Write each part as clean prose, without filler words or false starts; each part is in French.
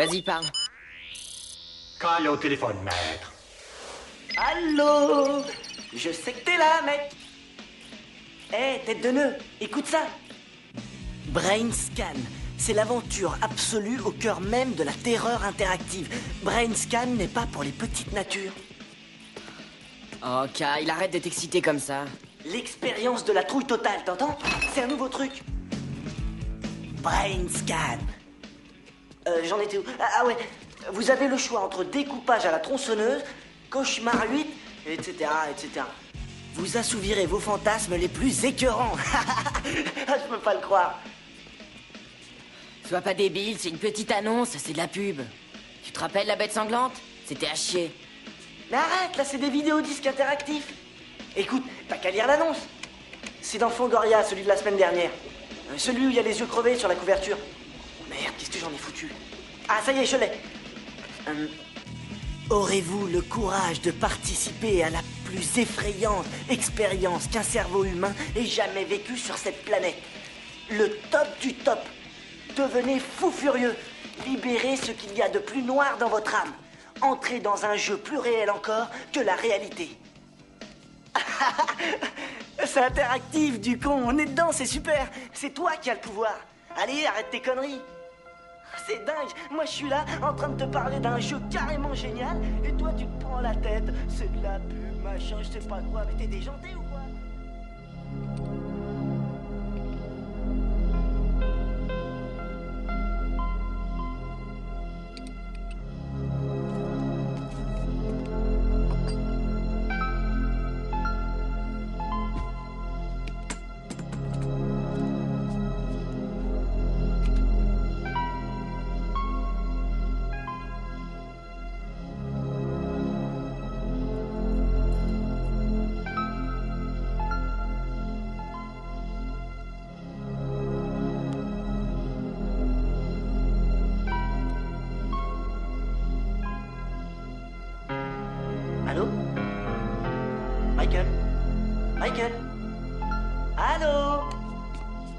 Vas-y, parle. Colle au téléphone, maître. Allô? Je sais que t'es là, mec. Hé, tête de nœud, écoute ça. Brain Scan, c'est l'aventure absolue au cœur même de la terreur interactive. Brain Scan n'est pas pour les petites natures. Oh, Kyle, arrête de t'exciter comme ça. L'expérience de la trouille totale, t'entends? C'est un nouveau truc. Brain Scan. J'en étais où? Ah ouais, vous avez le choix entre découpage à la tronçonneuse, cauchemar 8, etc., etc. Vous assouvirez vos fantasmes les plus écœurants. Je peux pas le croire. Sois pas débile, c'est une petite annonce, c'est de la pub. Tu te rappelles la bête sanglante? C'était à chier. Mais arrête, là c'est des vidéodisques interactifs. Écoute, t'as qu'à lire l'annonce. C'est dans Fangoria, celui de la semaine dernière. Celui où il y a les yeux crevés sur la couverture. Merde, qu'est-ce que j'en ai foutu? Ah, ça y est, je l'ai. Aurez-vous le courage de participer à la plus effrayante expérience qu'un cerveau humain ait jamais vécue sur cette planète? Le top du top. Devenez fou furieux. Libérez ce qu'il y a de plus noir dans votre âme. Entrez dans un jeu plus réel encore que la réalité. C'est interactif, du con. On est dedans, c'est super. C'est toi qui as le pouvoir. Allez, arrête tes conneries. C'est dingue. Moi, je suis là, en train de te parler d'un jeu carrément génial. Et toi, tu te prends la tête. C'est de la pub, machin, je sais pas quoi. Mais t'es déjanté ou quoi? Allô? Michael? Michael? Allô?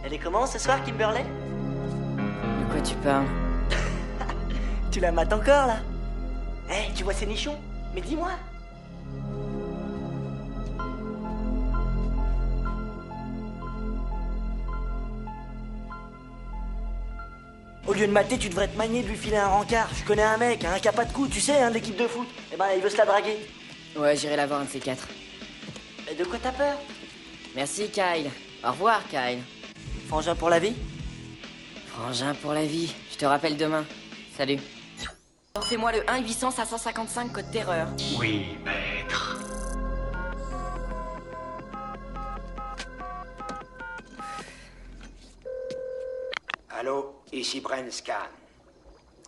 Elle est comment ce soir, Kimberley? De quoi tu parles? Tu la mates encore, là? Hé, tu vois ces nichons? Mais dis-moi! Au lieu de mater, tu devrais te manier de lui filer un rencard. Je connais un mec, un qui a pas de coups, tu sais, de l'équipe de foot. Eh ben, il veut se la draguer. Ouais, j'irai la voir un de ces quatre. Mais de quoi t'as peur? Merci, Kyle. Au revoir, Kyle. Frangin pour la vie? Frangin pour la vie. Je te rappelle demain. Salut. Fais-moi le 1-800-555 code terreur. Oui, maître. Allô, ici Brain Scan.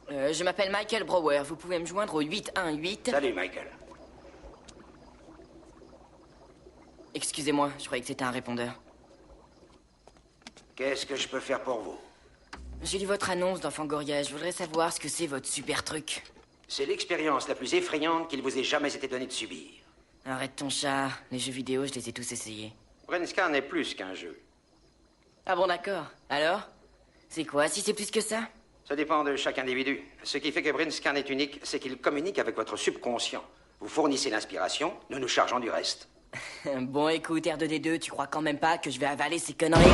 Je m'appelle Michael Brower. Vous pouvez me joindre au 818... Salut, Michael. Excusez-moi, je croyais que c'était un répondeur. Qu'est-ce que je peux faire pour vous? J'ai lu votre annonce dans Fangoria. Je voudrais savoir ce que c'est votre super truc. C'est l'expérience la plus effrayante qu'il vous ait jamais été donné de subir. Arrête ton chat. Les jeux vidéo, je les ai tous essayés. Brain Scan n'est plus qu'un jeu. Ah bon, d'accord. Alors? C'est quoi si c'est plus que ça? Ça dépend de chaque individu. Ce qui fait que Brain Scan est unique, c'est qu'il communique avec votre subconscient. Vous fournissez l'inspiration, nous nous chargeons du reste. Bon, écoute, R2D2, tu crois quand même pas que je vais avaler ces conneries?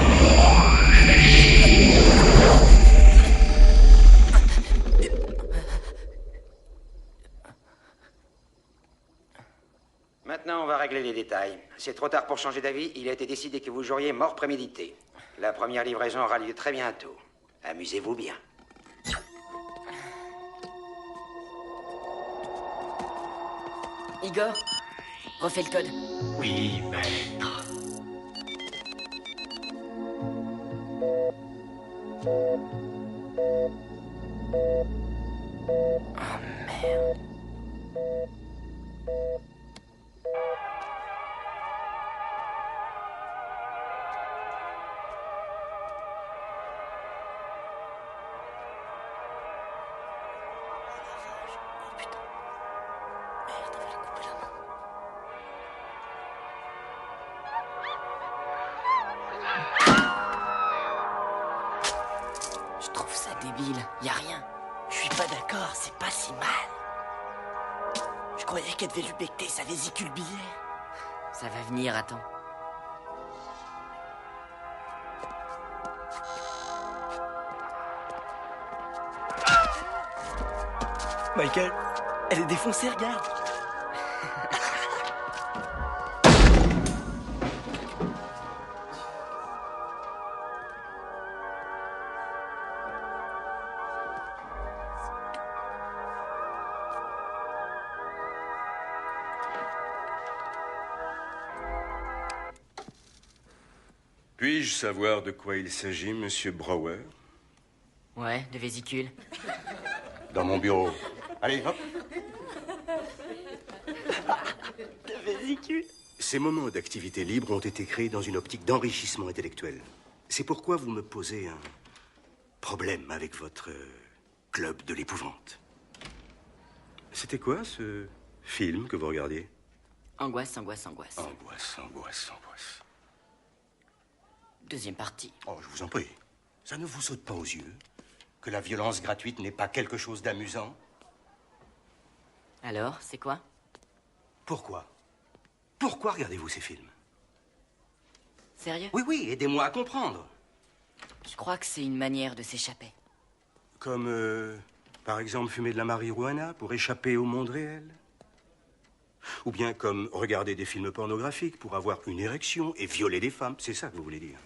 Maintenant, on va régler les détails. C'est trop tard pour changer d'avis. Il a été décidé que vous joueriez mort prémédité. La première livraison aura lieu très bientôt. Amusez-vous bien. Igor, refais le code. Oui, maître. Oh merde. Je trouve ça débile. Y a rien. suis pas d'accord, c'est pas si mal. Je croyais qu'elle devait lui becter sa vésicule biliaire. Ça va venir, attends. Michael, elle est défoncée, regarde. Puis-je savoir de quoi il s'agit, monsieur Brower? Ouais, de vésicule. Dans mon bureau. Allez, hop. De vésicule. Ces moments d'activité libre ont été créés dans une optique d'enrichissement intellectuel. C'est pourquoi vous me posez un problème avec votre club de l'épouvante. C'était quoi, ce film que vous regardiez? Angoisse, angoisse, angoisse. Angoisse, angoisse, angoisse. Deuxième partie. Oh, je vous en prie. Ça ne vous saute pas aux yeux que la violence gratuite n'est pas quelque chose d'amusant? Alors, c'est quoi? Pourquoi? Pourquoi regardez-vous ces films? Sérieux? Oui, oui, aidez-moi à comprendre. Je crois que c'est une manière de s'échapper. Comme, par exemple, fumer de la marijuana pour échapper au monde réel? Ou bien comme regarder des films pornographiques pour avoir une érection et violer des femmes? C'est ça que vous voulez dire?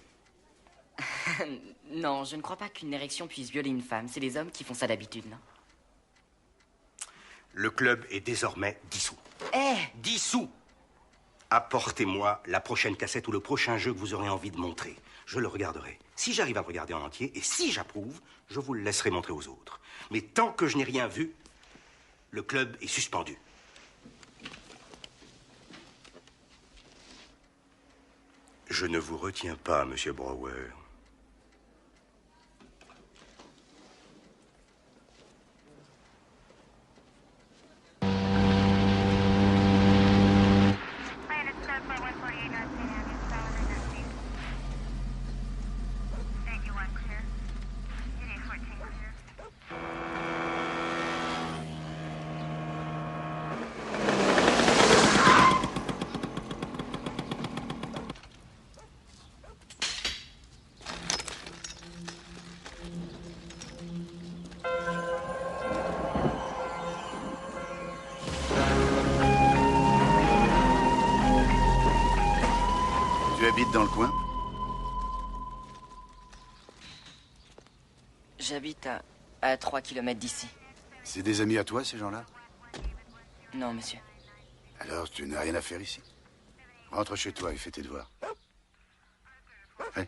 Non, je ne crois pas qu'une érection puisse violer une femme. C'est les hommes qui font ça d'habitude, non? Le club est désormais dissous. Eh! Dissous! Apportez-moi la prochaine cassette ou le prochain jeu que vous aurez envie de montrer. Je le regarderai. Si j'arrive à le regarder en entier, et si j'approuve, je vous le laisserai montrer aux autres. Mais tant que je n'ai rien vu, le club est suspendu. Je ne vous retiens pas, monsieur Brower. Planet 74148 North St. Andrews, Tower 919. Thank you, 1 clear. Unit 14 clear. Tu habites dans le coin? J'habite à 3 km d'ici. C'est des amis à toi, ces gens-là? Non, monsieur. Alors, tu n'as rien à faire ici. Rentre chez toi et fais tes devoirs. Ouais.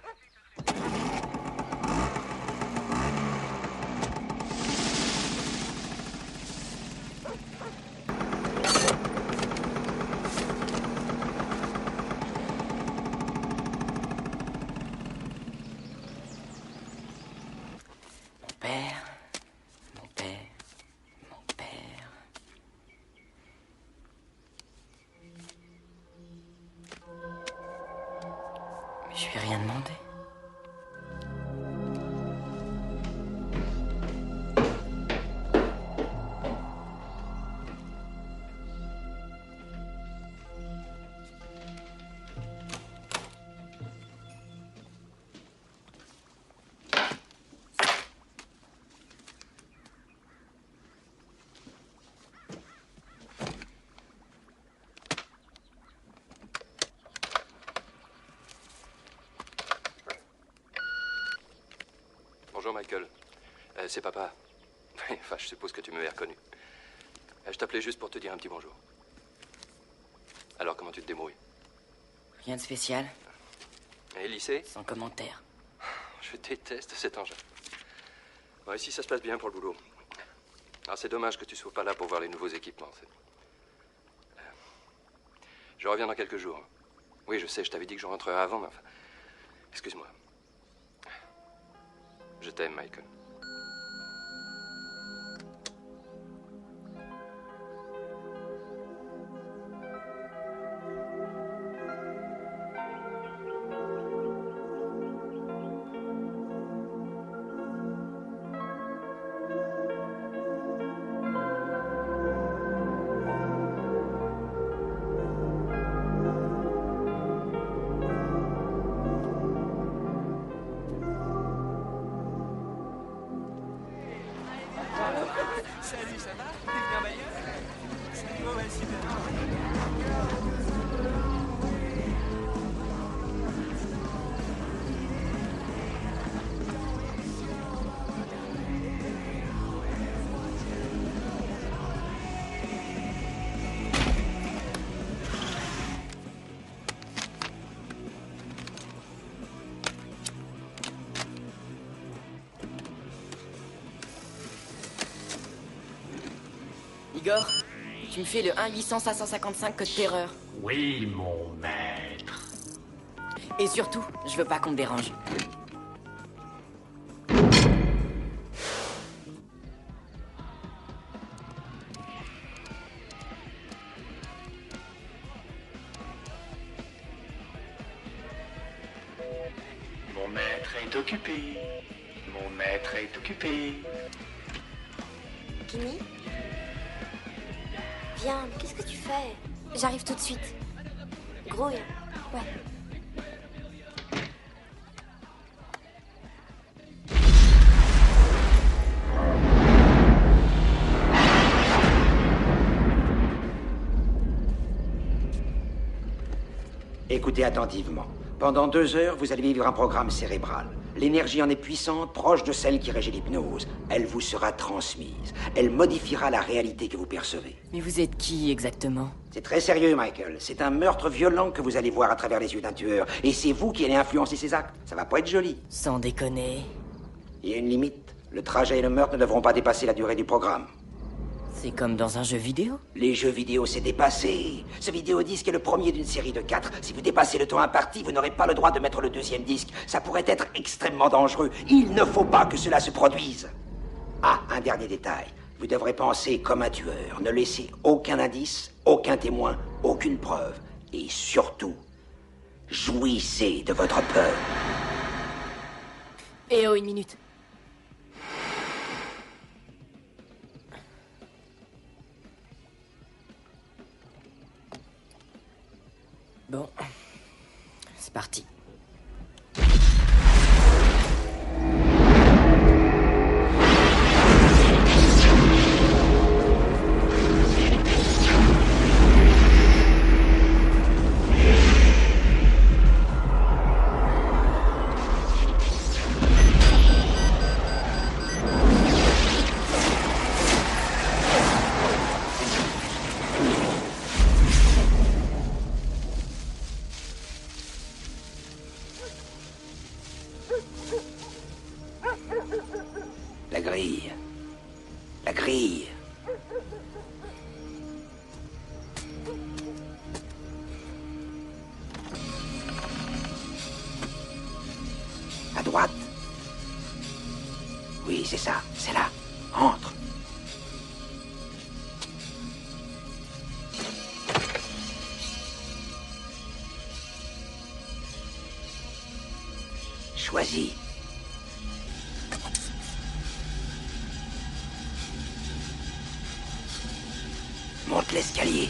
Mon père, mon père, mon père. Mais je lui ai rien demandé. Bonjour Michael. C'est papa. Enfin, je suppose que tu m'avais reconnu. Je t'appelais juste pour te dire un petit bonjour. Alors, comment tu te débrouilles? Rien de spécial, Et lycée? sans commentaire. Je déteste cet engin. Bon, ici, ça se passe bien pour le boulot. Alors, c'est dommage que tu sois pas là pour voir les nouveaux équipements. Je reviens dans quelques jours. Oui, je sais, je t'avais dit que je rentrerais avant, mais enfin... Excuse-moi. Je t'aime, Michael. Igor, tu me fais le 1-800-555 code terreur. Oui, mon maître. Et surtout, je veux pas qu'on me dérange. Mon maître est occupé. Mon maître est occupé. Kimi? Viens, mais qu'est-ce que tu fais? J'arrive tout de suite. Grouille. Ouais. Écoutez attentivement. Pendant 2 heures, vous allez vivre un programme cérébral. L'énergie en est puissante, proche de celle qui régit l'hypnose. Elle vous sera transmise. Elle modifiera la réalité que vous percevez. Mais vous êtes qui, exactement? C'est très sérieux, Michael. C'est un meurtre violent que vous allez voir à travers les yeux d'un tueur. Et c'est vous qui allez influencer ses actes. Ça va pas être joli. Sans déconner. Il y a une limite. Le trajet et le meurtre ne devront pas dépasser la durée du programme. C'est comme dans un jeu vidéo? Les jeux vidéo, c'est dépassé. Ce vidéodisque est le premier d'une série de 4. Si vous dépassez le temps imparti, vous n'aurez pas le droit de mettre le deuxième disque. Ça pourrait être extrêmement dangereux. Il ne faut pas que cela se produise. Ah, un dernier détail. Vous devrez penser comme un tueur. Ne laissez aucun indice, aucun témoin, aucune preuve. Et surtout, jouissez de votre peur. Eh oh, une minute. Bon, c'est parti. La grille. La grille. À droite. Oui, c'est ça. C'est là. Entre. Choisis. Monte l'escalier.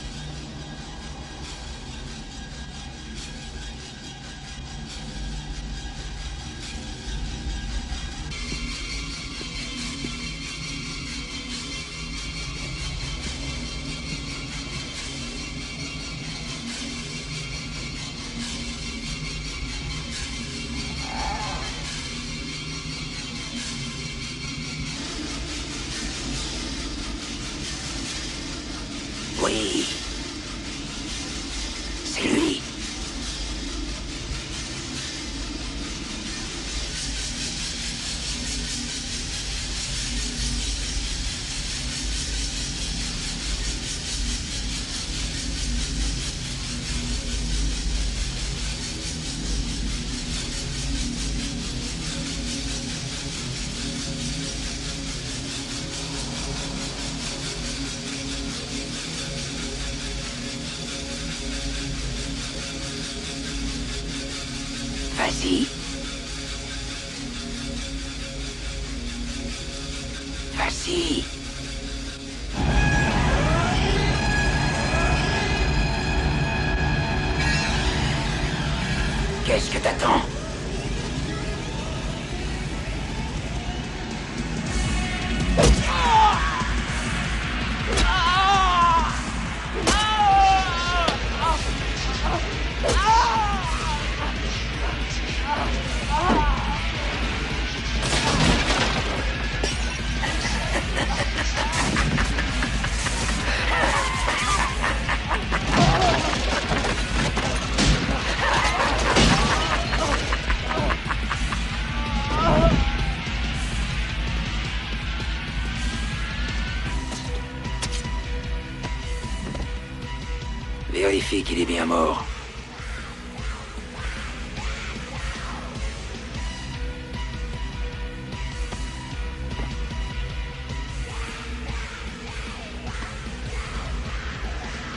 Oui. C'est lui. Vas-y. Vas-y. Qu'est-ce que t'attends? vérifie qu'il est bien mort.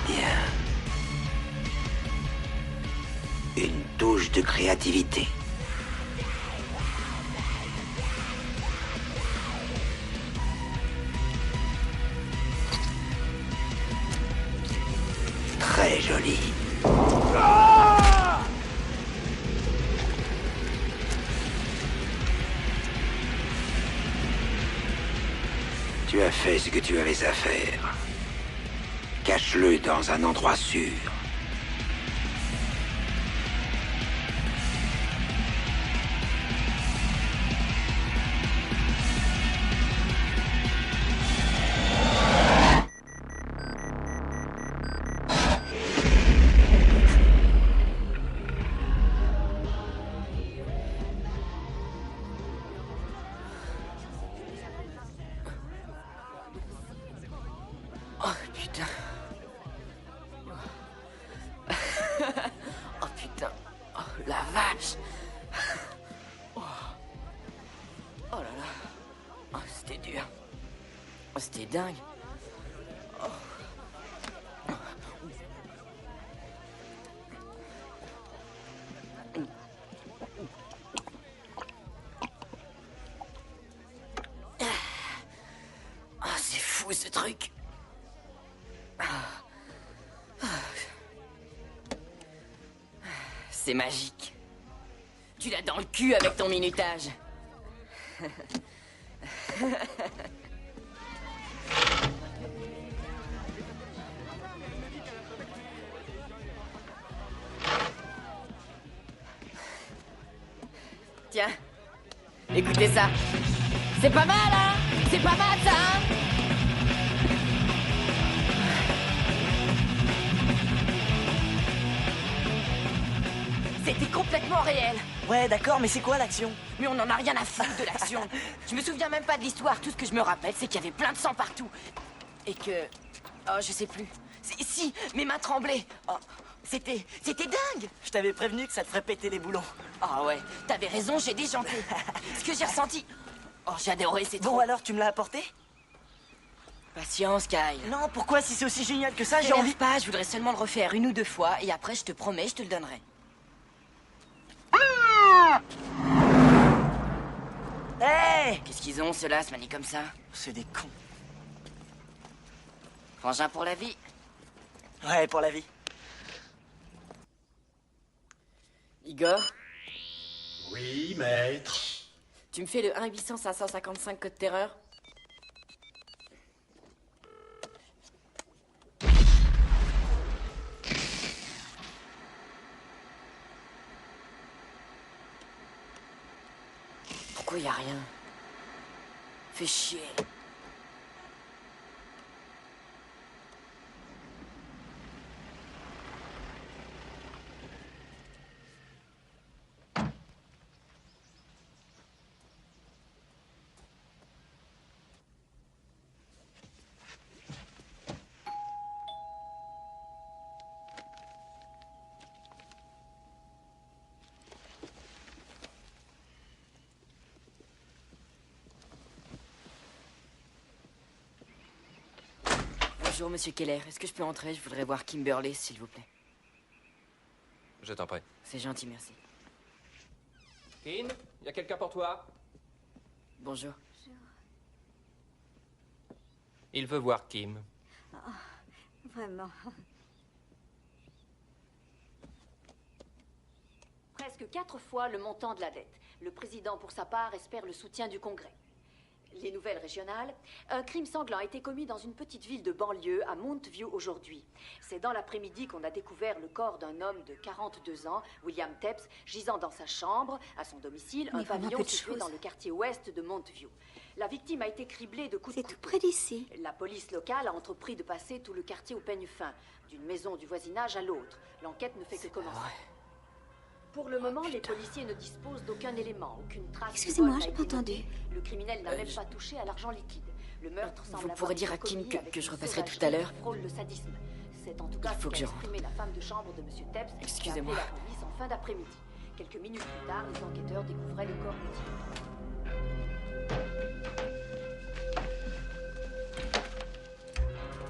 Bien. Une touche de créativité. Très joli. Tu as fait ce que tu avais à faire. Cache-le dans un endroit sûr. Oh putain. Oh putain. Oh la vache. Oh, oh là là. Oh, c'était dur. Oh, c'était dingue. Oh. Ah, c'est fou ce truc. C'est magique. Tu l'as dans le cul avec ton minutage. Tiens, écoutez ça. C'est pas mal, hein? C'est pas mal, ça, hein? C'était complètement réel. Ouais, d'accord, mais c'est quoi l'action? Mais on en a rien à foutre de l'action. Je me souviens même pas de l'histoire. Tout ce que je me rappelle, c'est qu'il y avait plein de sang partout. Et que... Oh, je sais plus. Si, mes mains tremblaient. Oh, c'était dingue. Je t'avais prévenu que ça te ferait péter les boulons. Ah ouais, t'avais raison, j'ai déjanté. Ce que j'ai ressenti... Oh, j'ai adoré, c'est trop... Bon, alors, tu me l'as apporté? Patience, Kyle. Non, pourquoi? Si c'est aussi génial que ça, j'ai T'énerve envie... pas, je voudrais seulement le refaire 1 ou 2 fois. Et après, je te promets, je te le donnerai. Hé! Qu'est-ce qu'ils ont, ceux-là, se manient comme ça? C'est des cons. Frangin pour la vie. Ouais, pour la vie. Igor, Oui, maître. tu me fais le 1-800-555 code terreur? Pourquoi y a rien? Fais chier. Bonjour, monsieur Keller. Est-ce que je peux entrer? Je voudrais voir Kimberly, s'il vous plaît. Je t'en prie. C'est gentil, merci. Kim, y a quelqu'un pour toi? Bonjour. Il veut voir Kim. Vraiment. Presque 4 fois le montant de la dette. Le président, pour sa part, espère le soutien du Congrès. Les nouvelles régionales. Un crime sanglant a été commis dans une petite ville de banlieue à Montview aujourd'hui. C'est dans l'après-midi qu'on a découvert le corps d'un homme de 42 ans, William Tepps, gisant dans sa chambre, à son domicile, un pavillon situé dans le quartier ouest de Montview. La victime a été criblée de coups de couteau. C'est tout près d'ici. La police locale a entrepris de passer tout le quartier au peigne fin, d'une maison du voisinage à l'autre. L'enquête ne fait que commencer. Pour le moment, les policiers ne disposent d'aucun élément, aucune trace. Excusez-moi, j'ai pas entendu. Le criminel n'a même pas touché à l'argent liquide. Le meurtre semble Vous pourrez dire à Kim que je repasserai tout à l'heure? frôle le sadisme. C'est en tout cas Il faut ce que qu'a je exprimé la femme de chambre de M. Tepps qui a Excusez-moi. appelé la police en fin d'après-midi. Quelques minutes plus tard, les enquêteurs découvraient le corps mutilé.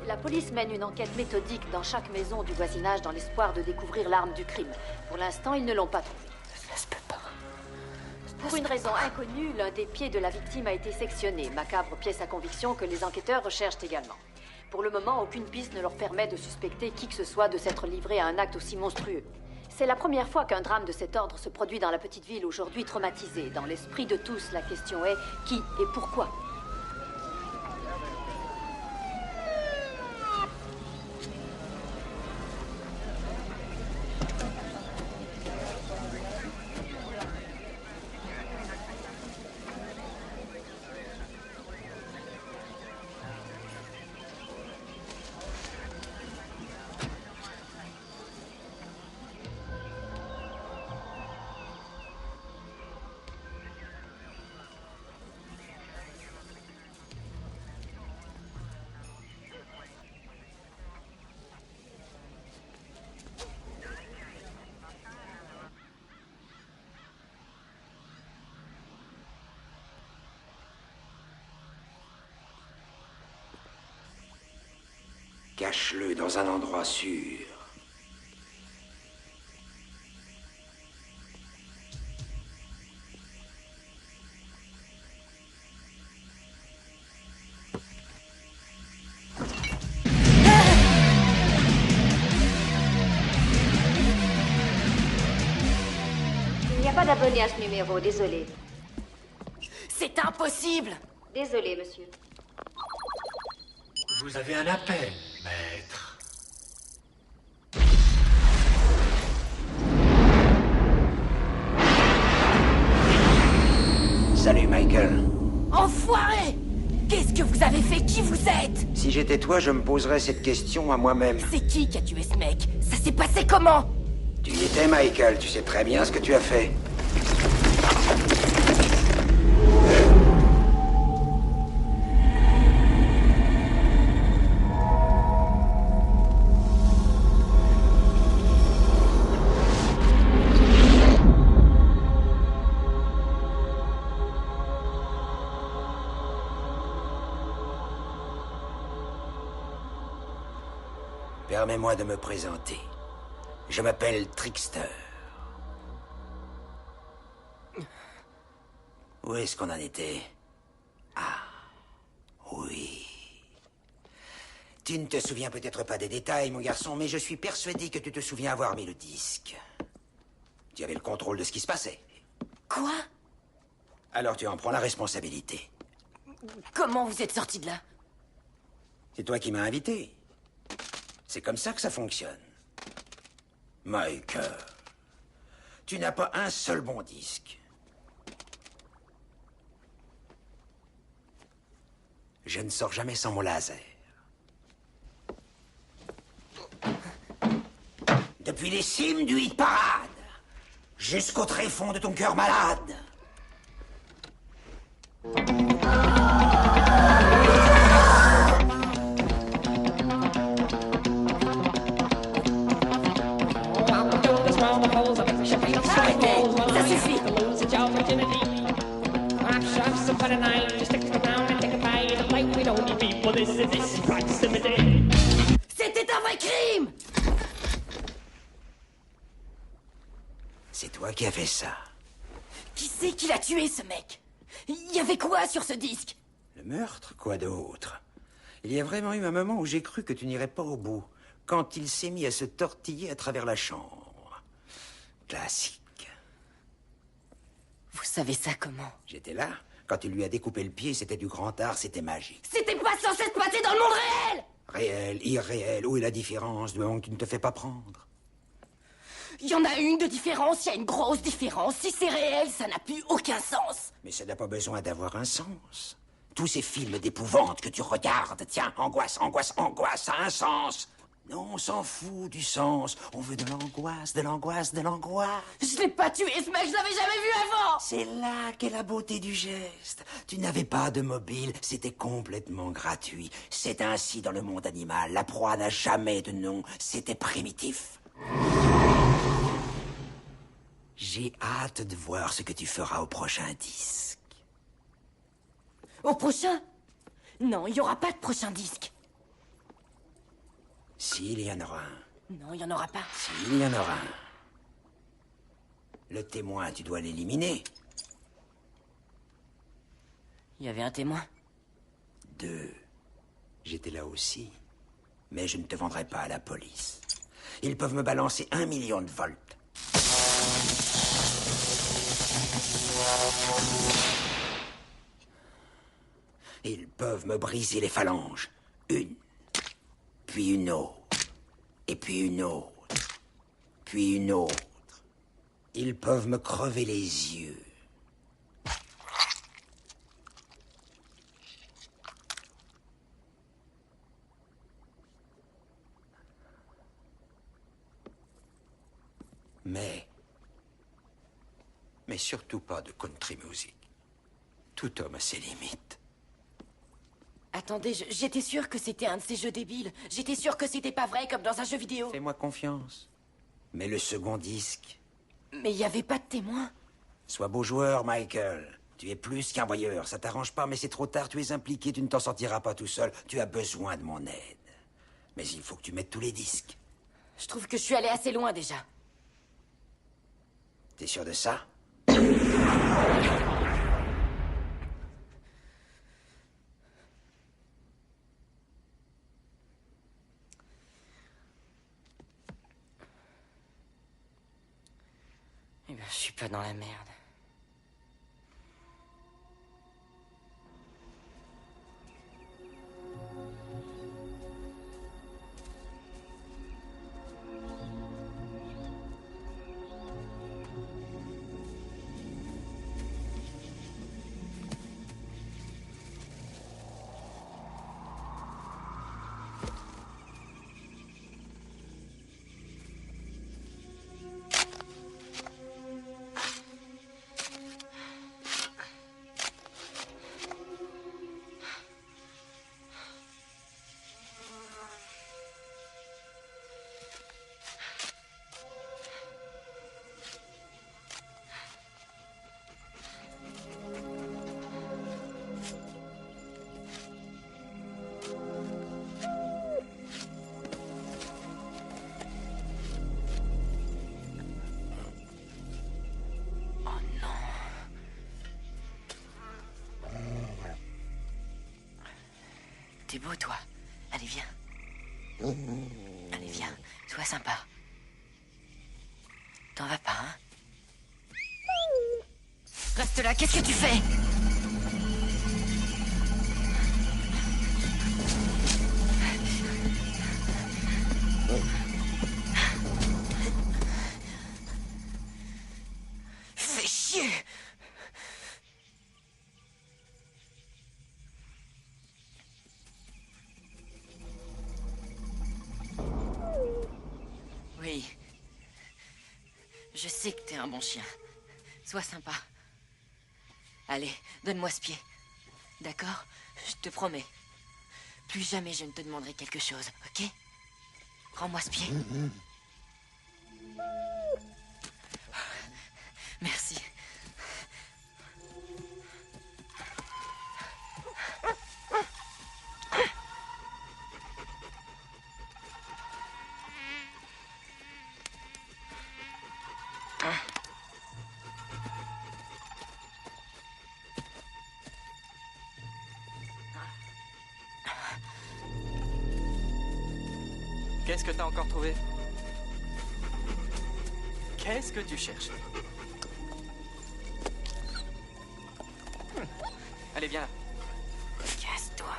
La police mène une enquête méthodique dans chaque maison du voisinage dans l'espoir de découvrir l'arme du crime. Pour l'instant, ils ne l'ont pas trouvée. Ça se peut pas. Pour une raison inconnue, l'un des pieds de la victime a été sectionné. Macabre pièce à conviction que les enquêteurs recherchent également. Pour le moment, aucune piste ne leur permet de suspecter qui que ce soit de s'être livré à un acte aussi monstrueux. C'est la première fois qu'un drame de cet ordre se produit dans la petite ville aujourd'hui traumatisée. Dans l'esprit de tous, la question est qui et pourquoi ? Cache-le dans un endroit sûr. Il n'y a pas d'abonné à ce numéro, désolé. C'est impossible! Désolé, monsieur. Vous avez un appel, maître. Salut, Michael. Enfoiré! Qu'est-ce que vous avez fait? Qui vous êtes? Si j'étais toi, je me poserais cette question à moi-même. C'est qui a tué ce mec? Ça s'est passé comment? Tu y étais, Michael. Tu sais très bien ce que tu as fait. Permets-moi de me présenter. Je m'appelle Trickster. Où est-ce qu'on en était? Ah, oui. Tu ne te souviens peut-être pas des détails, mon garçon, mais je suis persuadé que tu te souviens avoir mis le disque. Tu avais le contrôle de ce qui se passait. Quoi? Alors tu en prends la responsabilité. Comment vous êtes sorti de là? C'est toi qui m'as invité. C'est comme ça que ça fonctionne. Michael, tu n'as pas un seul bon disque. Je ne sors jamais sans mon laser. Depuis les cimes du hit parade, jusqu'au tréfonds de ton cœur malade. Arrêtez, ça suffit. C'était un vrai crime! C'est toi qui as fait ça. Qui c'est qui l'a tué, ce mec? Il y avait quoi sur ce disque? Le meurtre, quoi d'autre? Il y a vraiment eu un moment où j'ai cru que tu n'irais pas au bout, quand il s'est mis à se tortiller à travers la chambre. Classique. Vous savez ça comment? J'étais là. Quand il lui a découpé le pied, c'était du grand art, c'était magique. C'était pas censé se passer dans le monde réel! Réel, irréel, où est la différence, du moment que tu ne te fais pas prendre? Il y en a une de différence, il y a une grosse différence. Si c'est réel, ça n'a plus aucun sens. Mais ça n'a pas besoin d'avoir un sens. Tous ces films d'épouvante que tu regardes, tiens, angoisse, angoisse, angoisse, ça a un sens. Non, on s'en fout du sens. On veut de l'angoisse, de l'angoisse, de l'angoisse. Je l'ai pas tué, ce mec, je l'avais jamais vu avant. C'est là qu'est la beauté du geste. Tu n'avais pas de mobile, c'était complètement gratuit. C'est ainsi dans le monde animal. La proie n'a jamais de nom, c'était primitif. J'ai hâte de voir ce que tu feras au prochain disque. Au prochain? Non, il y aura pas de prochain disque. S'il y en aura un. Non, il y en aura pas. S'il y en aura un. Le témoin, tu dois l'éliminer. Il y avait un témoin. 2. J'étais là aussi. Mais je ne te vendrai pas à la police. Ils peuvent me balancer 1 million de volts. Ils peuvent me briser les phalanges. Une, puis une autre, et puis une autre, puis une autre. Ils peuvent me crever les yeux. Mais surtout pas de country music. Tout homme a ses limites. Attendez, j'étais sûre que c'était un de ces jeux débiles. J'étais sûre que c'était pas vrai comme dans un jeu vidéo. Fais-moi confiance. Mais le second disque... Mais il y avait pas de témoin. Sois beau joueur, Michael. Tu es plus qu'un voyeur. Ça t'arrange pas, mais c'est trop tard. Tu es impliqué, tu ne t'en sortiras pas tout seul. Tu as besoin de mon aide. Mais il faut que tu mettes tous les disques. Je trouve que je suis allée assez loin déjà. T'es sûr de ça? Eh bien, je suis pas dans la merde. T'es beau, toi. Allez, viens. Allez, viens. Sois sympa. T'en vas pas, hein? Reste là, qu'est-ce que tu fais? Fais chier! Oui. Je sais que t'es un bon chien. Sois sympa. Allez, donne-moi ce pied. D'accord? Je te promets. Plus jamais je ne te demanderai quelque chose, ok? Rends-moi ce pied. Merci. Qu'est-ce que t'as encore trouvé? Qu'est-ce que tu cherches? Allez, viens là. Casse-toi.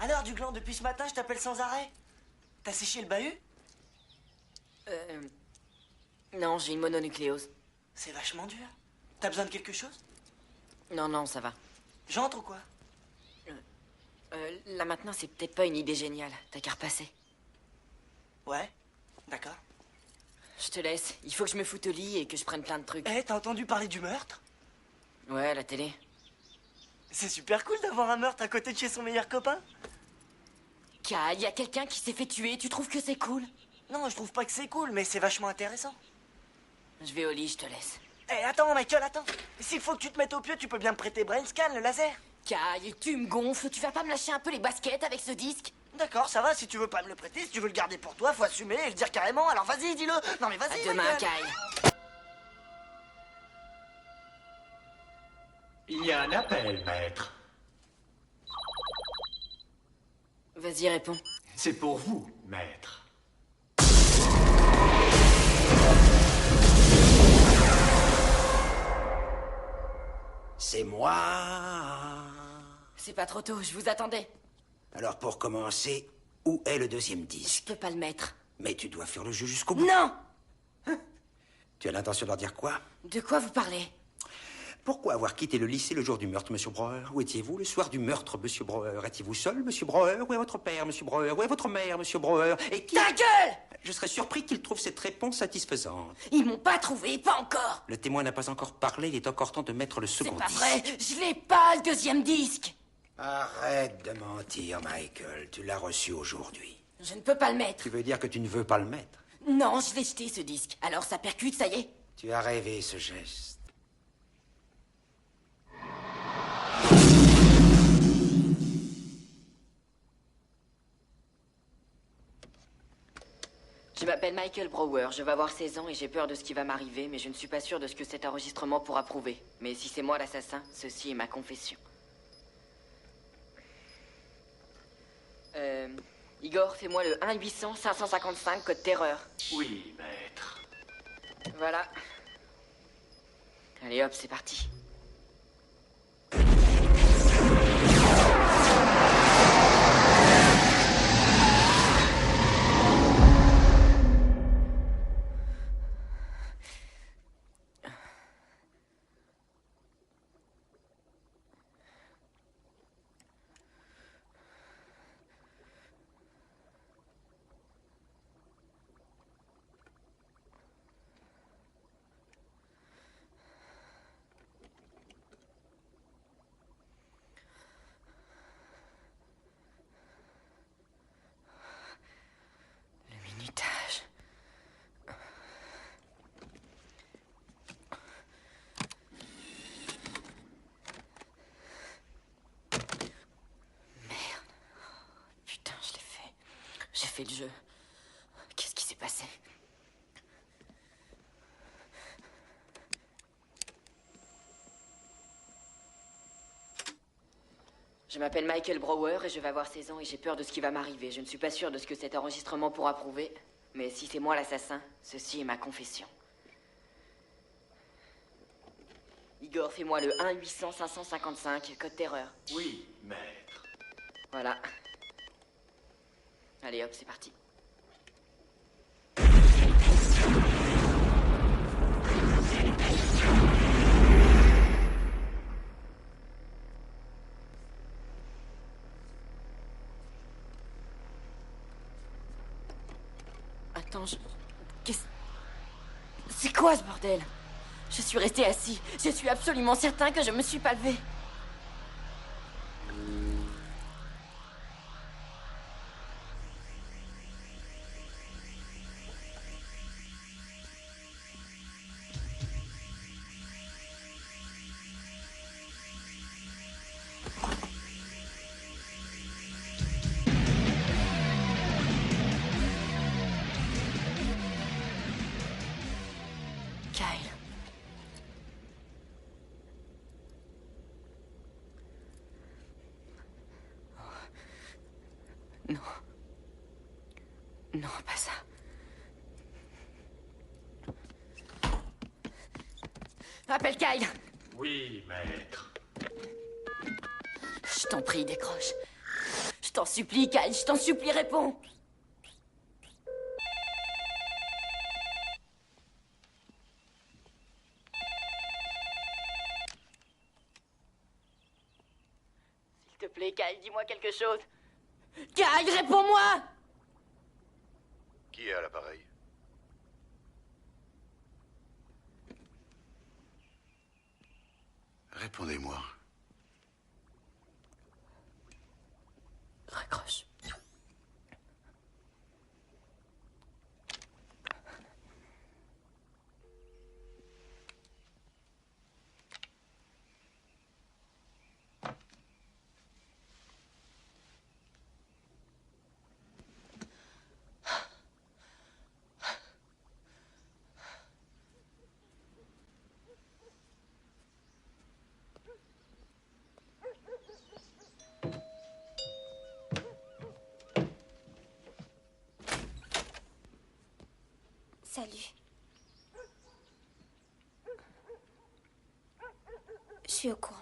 Alors, du gland, depuis ce matin, je t'appelle sans arrêt. T'as séché le bahut? Non, j'ai une mononucléose. C'est vachement dur. T'as besoin de quelque chose? Non, non, ça va. J'entre ou quoi? Là maintenant, c'est peut-être pas une idée géniale. T'as qu'à repasser. Ouais, d'accord. Je te laisse. Il faut que je me foute au lit et que je prenne plein de trucs. Eh, t'as entendu parler du meurtre? Ouais, à la télé. C'est super cool d'avoir un meurtre à côté de chez son meilleur copain. Kai, y a quelqu'un qui s'est fait tuer. Tu trouves que c'est cool? Non, je trouve pas que c'est cool, mais c'est vachement intéressant. Je vais au lit, je te laisse. Eh, attends, Michael, attends. S'il faut que tu te mettes au pieu, tu peux bien me prêter Brain Scan, le laser. Kai, tu me gonfles. Tu vas pas me lâcher un peu les baskets avec ce disque? D'accord, ça va, si tu veux pas me le prêter, si tu veux le garder pour toi, faut assumer et le dire carrément. Alors vas-y, dis-le. Non mais vas-y, À demain, Michael. Kai. Il y a un appel, maître. Vas-y, réponds. C'est pour vous, maître. C'est moi. C'est pas trop tôt, je vous attendais. Alors pour commencer, où est le deuxième disque? Je peux pas le mettre. Mais tu dois faire le jeu jusqu'au bout. Non! Tu as l'intention de leur dire quoi? De quoi vous parlez? Pourquoi avoir quitté le lycée le jour du meurtre, monsieur Breuer? Où étiez-vous le soir du meurtre, monsieur Breuer? Étiez-vous seul, monsieur Breuer? Où est votre père, monsieur Breuer? Où est votre mère, monsieur Breuer? Et qui... Ta gueule! Je serais surpris qu'il trouve cette réponse satisfaisante. Ils m'ont pas trouvé, pas encore. Le témoin n'a pas encore parlé, il est encore temps de mettre le second C'est pas disque. vrai, je l'ai pas, le deuxième disque. Arrête de mentir, Michael. Tu l'as reçu aujourd'hui. Je ne peux pas le mettre. Tu veux dire que tu ne veux pas le mettre? Non, je l'ai jeté, ce disque. Alors ça percute, ça y est. Tu as rêvé ce geste. Je m'appelle Michael Brower, je vais avoir 16 ans et j'ai peur de ce qui va m'arriver, mais je ne suis pas sûr de ce que cet enregistrement pourra prouver. Mais si c'est moi l'assassin, ceci est ma confession. Igor, fais-moi le 1-800-555, code terreur. Oui, maître. Voilà. Allez hop, c'est parti. Minutage. Merde. Putain, je l'ai fait. J'ai fait le jeu. Qu'est-ce qui s'est passé? Je m'appelle Michael Brower et je vais avoir 16 ans et j'ai peur de ce qui va m'arriver. Je ne suis pas sûr de ce que cet enregistrement pourra prouver, mais si c'est moi l'assassin, ceci est ma confession. Igor, fais-moi le 1-800-555, code terreur. Oui, maître. Voilà. Allez hop, c'est parti. Attends, Qu'est-ce... C'est quoi ce bordel? Je suis resté assis. Je suis absolument certain que je me suis pas levé. Kyle. Non. Non, pas ça. Appelle Kyle. Oui, maître. Je t'en prie, décroche. Je t'en t'en supplie, Kyle, je t'en supplie, réponds. S'il te plaît, Kyle, dis-moi quelque chose. Kyle, réponds-moi! Qui est à l'appareil? Répondez-moi. Raccroche. Salut. Je suis au courant.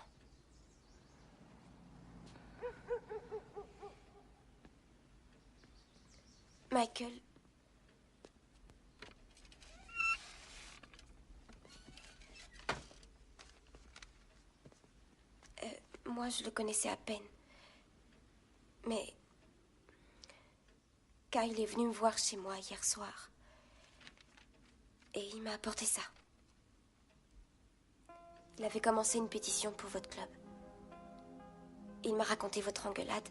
Michael. Moi, je le connaissais à peine. Mais Kyle est venu me voir chez moi hier soir. Et il m'a apporté ça. Il avait commencé une pétition pour votre club. Il m'a raconté votre engueulade.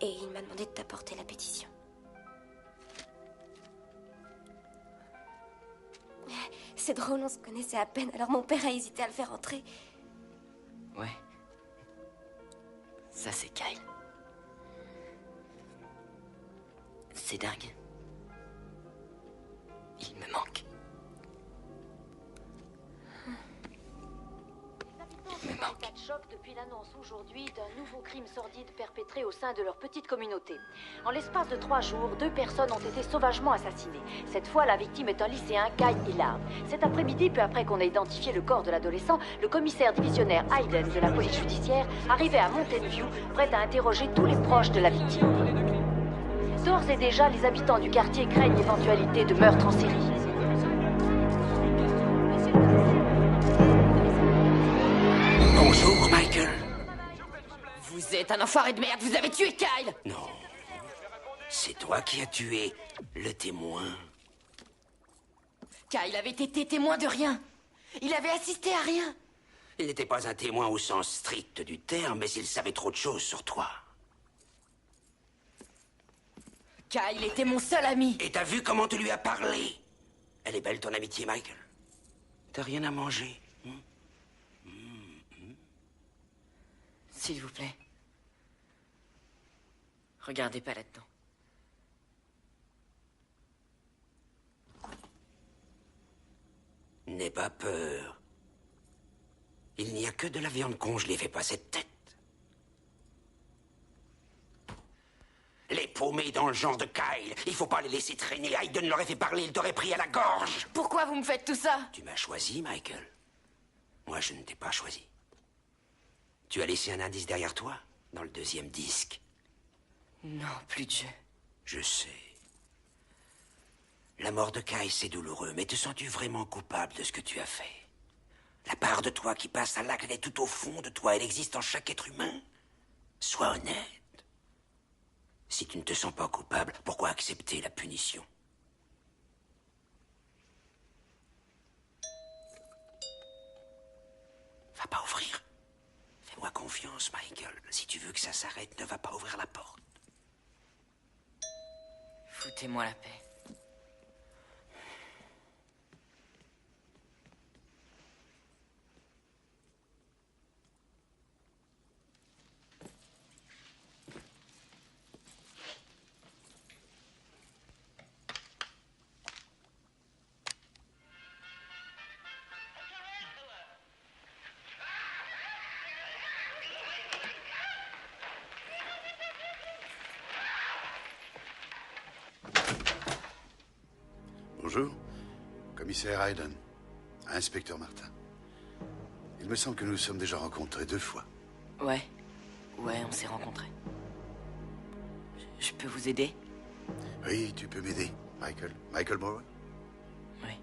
Et il m'a demandé de t'apporter la pétition. C'est drôle, on se connaissait à peine, alors mon père a hésité à le faire entrer. Ouais. Ça, c'est Kyle. C'est dingue. Il me manque. Les habitants sont en état de choc depuis l'annonce aujourd'hui d'un nouveau crime sordide perpétré au sein de leur petite communauté. En l'espace de 3 jours, 2 personnes ont été sauvagement assassinées. Cette fois, la victime est un lycéen, Kyle Hillard. Cet après-midi, peu après qu'on ait identifié le corps de l'adolescent, le commissaire divisionnaire Hayden de la police judiciaire arrivait à Mountain View, prêt à interroger tous les proches de la victime. D'ores et déjà, les habitants du quartier craignent l'éventualité de meurtre en série. Bonjour, Michael. Vous êtes un enfoiré de merde, vous avez tué Kyle! Non. C'est toi qui as tué le témoin. Kyle avait été témoin de rien. Il avait assisté à rien. Il n'était pas un témoin au sens strict du terme, mais il savait trop de choses sur toi. Kyle était mon seul ami. Et t'as vu comment tu lui as parlé? Elle est belle, ton amitié, Michael. T'as rien à manger? S'il vous plaît. Regardez pas là-dedans. N'aie pas peur. Il n'y a que de la viande congelée, fais pas cette tête. Les paumés dans le genre de Kyle, il faut pas les laisser traîner. Hayden l'aurait fait parler, il t'aurait pris à la gorge. Pourquoi vous me faites tout ça? Tu m'as choisi, Michael. Moi, je ne t'ai pas choisi. Tu as laissé un indice derrière toi, dans le 2e disque. Non, plus de jeu. Je sais. La mort de Kyle, c'est douloureux, mais te sens-tu vraiment coupable de ce que tu as fait? La part de toi qui passe à l'acte, elle est tout au fond de toi, elle existe en chaque être humain. Sois honnête. Si tu ne te sens pas coupable, pourquoi accepter la punition? Va pas ouvrir. Fais-moi confiance, Michael. Si tu veux que ça s'arrête, ne va pas ouvrir la porte. Foutez-moi la paix. Bonjour. Commissaire Hayden. Inspecteur Martin. Il me semble que nous nous sommes déjà rencontrés 2 fois. Ouais. Ouais, on s'est rencontrés. Je peux vous aider? Oui, tu peux m'aider, Michael. Michael Moore? Oui.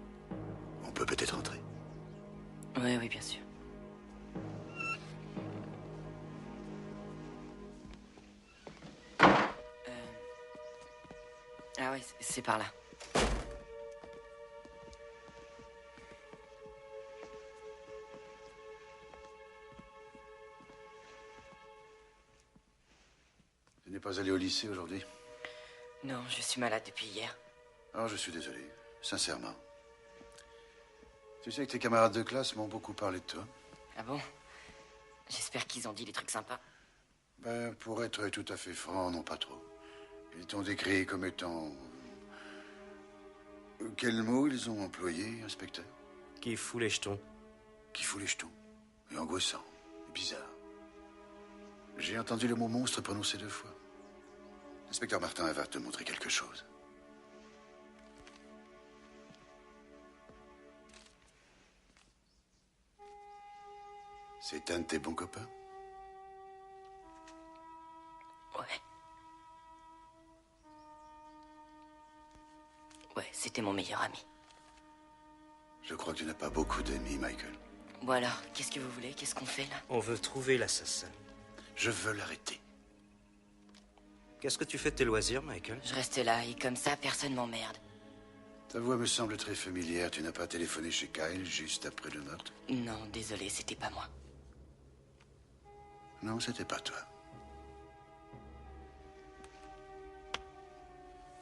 On peut peut-être entrer. Oui, oui, bien sûr. Ah ouais, c'est par là. Tu n'es pas allé au lycée aujourd'hui? Non, je suis malade depuis hier. Oh, je suis désolé, sincèrement. Tu sais que tes camarades de classe m'ont beaucoup parlé de toi. Ah bon? J'espère qu'ils ont dit des trucs sympas. Ben, pour être tout à fait franc, non pas trop. Ils t'ont décrit comme étant... Quel mot ils ont employé, inspecteur? Qui fout les jetons. Qui fout les jetons. Et angoissant. Et bizarre. J'ai entendu le mot monstre prononcé 2 fois. Inspecteur Martin va te montrer quelque chose. C'est un de tes bons copains? Ouais. Ouais, c'était mon meilleur ami. Je crois que tu n'as pas beaucoup d'amis, Michael. Bon alors, qu'est-ce que vous voulez? Qu'est-ce qu'on fait, là? On veut trouver l'assassin. Je veux l'arrêter. Qu'est-ce que tu fais de tes loisirs, Michael? Je reste là, et comme ça, personne m'emmerde. Ta voix me semble très familière. Tu n'as pas téléphoné chez Kyle juste après le meurtre? Non, désolé, c'était pas moi. Non, c'était pas toi.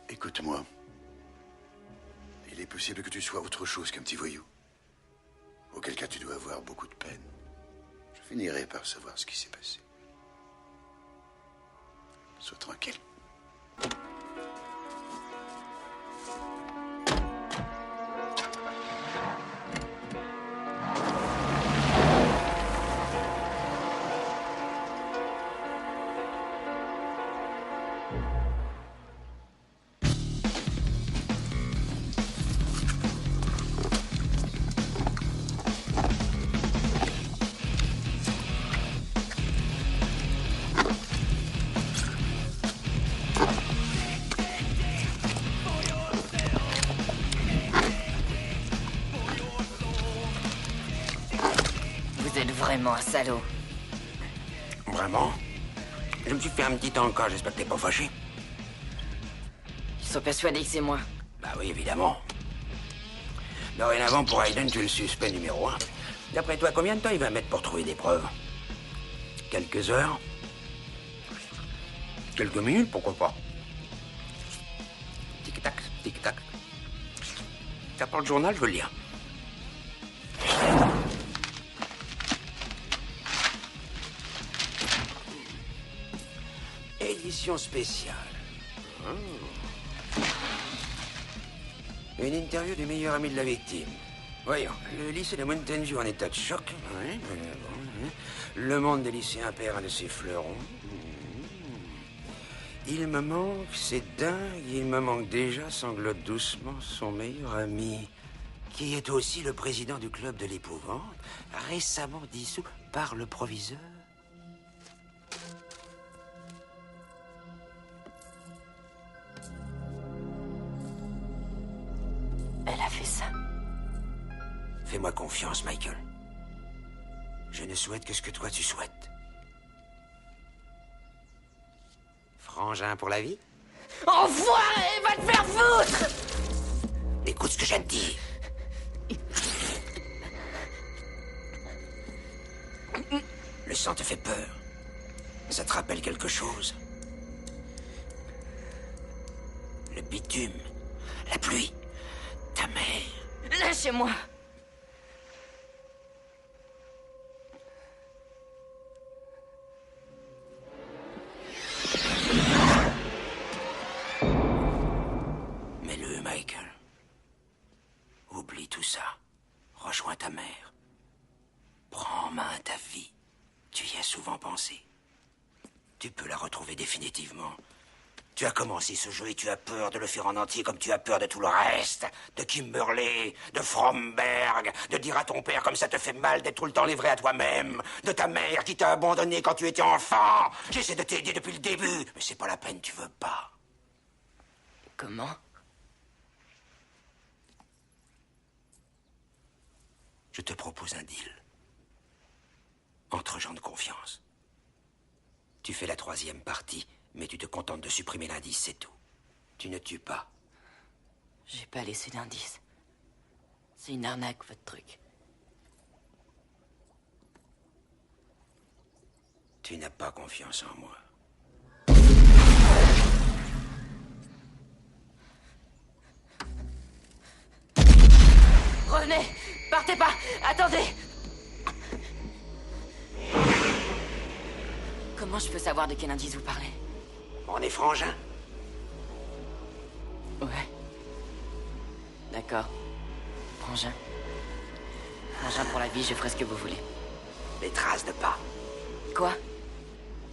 Écoute-moi. Il est possible que tu sois autre chose qu'un petit voyou. Auquel cas tu dois avoir beaucoup de peine. Je finirai par savoir ce qui s'est passé. Sois tranquille. Vous êtes vraiment un salaud. Vraiment? Je me suis fait un petit encas, j'espère que t'es pas fâché. Ils sont persuadés que c'est moi. Bah oui, évidemment. Dorénavant, pour Hayden, tu es le suspect numéro 1. D'après toi, combien de temps il va mettre pour trouver des preuves? Quelques heures? Quelques minutes, pourquoi pas? Tic-tac, tic-tac. T'apportes le journal, je veux le lire. Édition spéciale. Une interview du meilleur ami de la victime. Voyons, le lycée de Mountain View en état de choc. Oui, bon. Le monde des lycéens perd un de ses fleurons. Il me manque, c'est dingue, il me manque déjà, sanglote doucement, son meilleur ami, qui est aussi le président du club de l'épouvante, récemment dissous par le proviseur. Elle a fait ça. Fais-moi confiance, Michael. Je ne souhaite que ce que toi tu souhaites. Frangin pour la vie? Enfoiré, va te faire foutre! Écoute ce que je te dis. Le sang te fait peur. Ça te rappelle quelque chose? Le bitume, la pluie, ta mère. Lâchez-moi! Mets-le, Michael. Oublie tout ça. Rejoins ta mère. Prends en main ta vie. Tu y as souvent pensé. Tu peux la retrouver définitivement. Tu as commencé ce jeu et tu as peur de le faire en entier comme tu as peur de tout le reste. De Kimberly, de Fromberg, de dire à ton père comme ça te fait mal d'être tout le temps livré à toi-même. De ta mère qui t'a abandonné quand tu étais enfant. J'essaie de t'aider depuis le début, mais c'est pas la peine, tu veux pas. Comment? Je te propose un deal. Entre gens de confiance. Tu fais la 3e partie, mais tu te contentes de supprimer l'indice, c'est tout. Tu ne tues pas. J'ai pas laissé d'indice. C'est une arnaque, votre truc. Tu n'as pas confiance en moi. Revenez! Partez pas! Attendez! Comment je peux savoir de quel indice vous parlez? On est frangins. Ouais. D'accord. Frangin. Frangin pour la vie, je ferai ce que vous voulez. Les traces de pas. Quoi?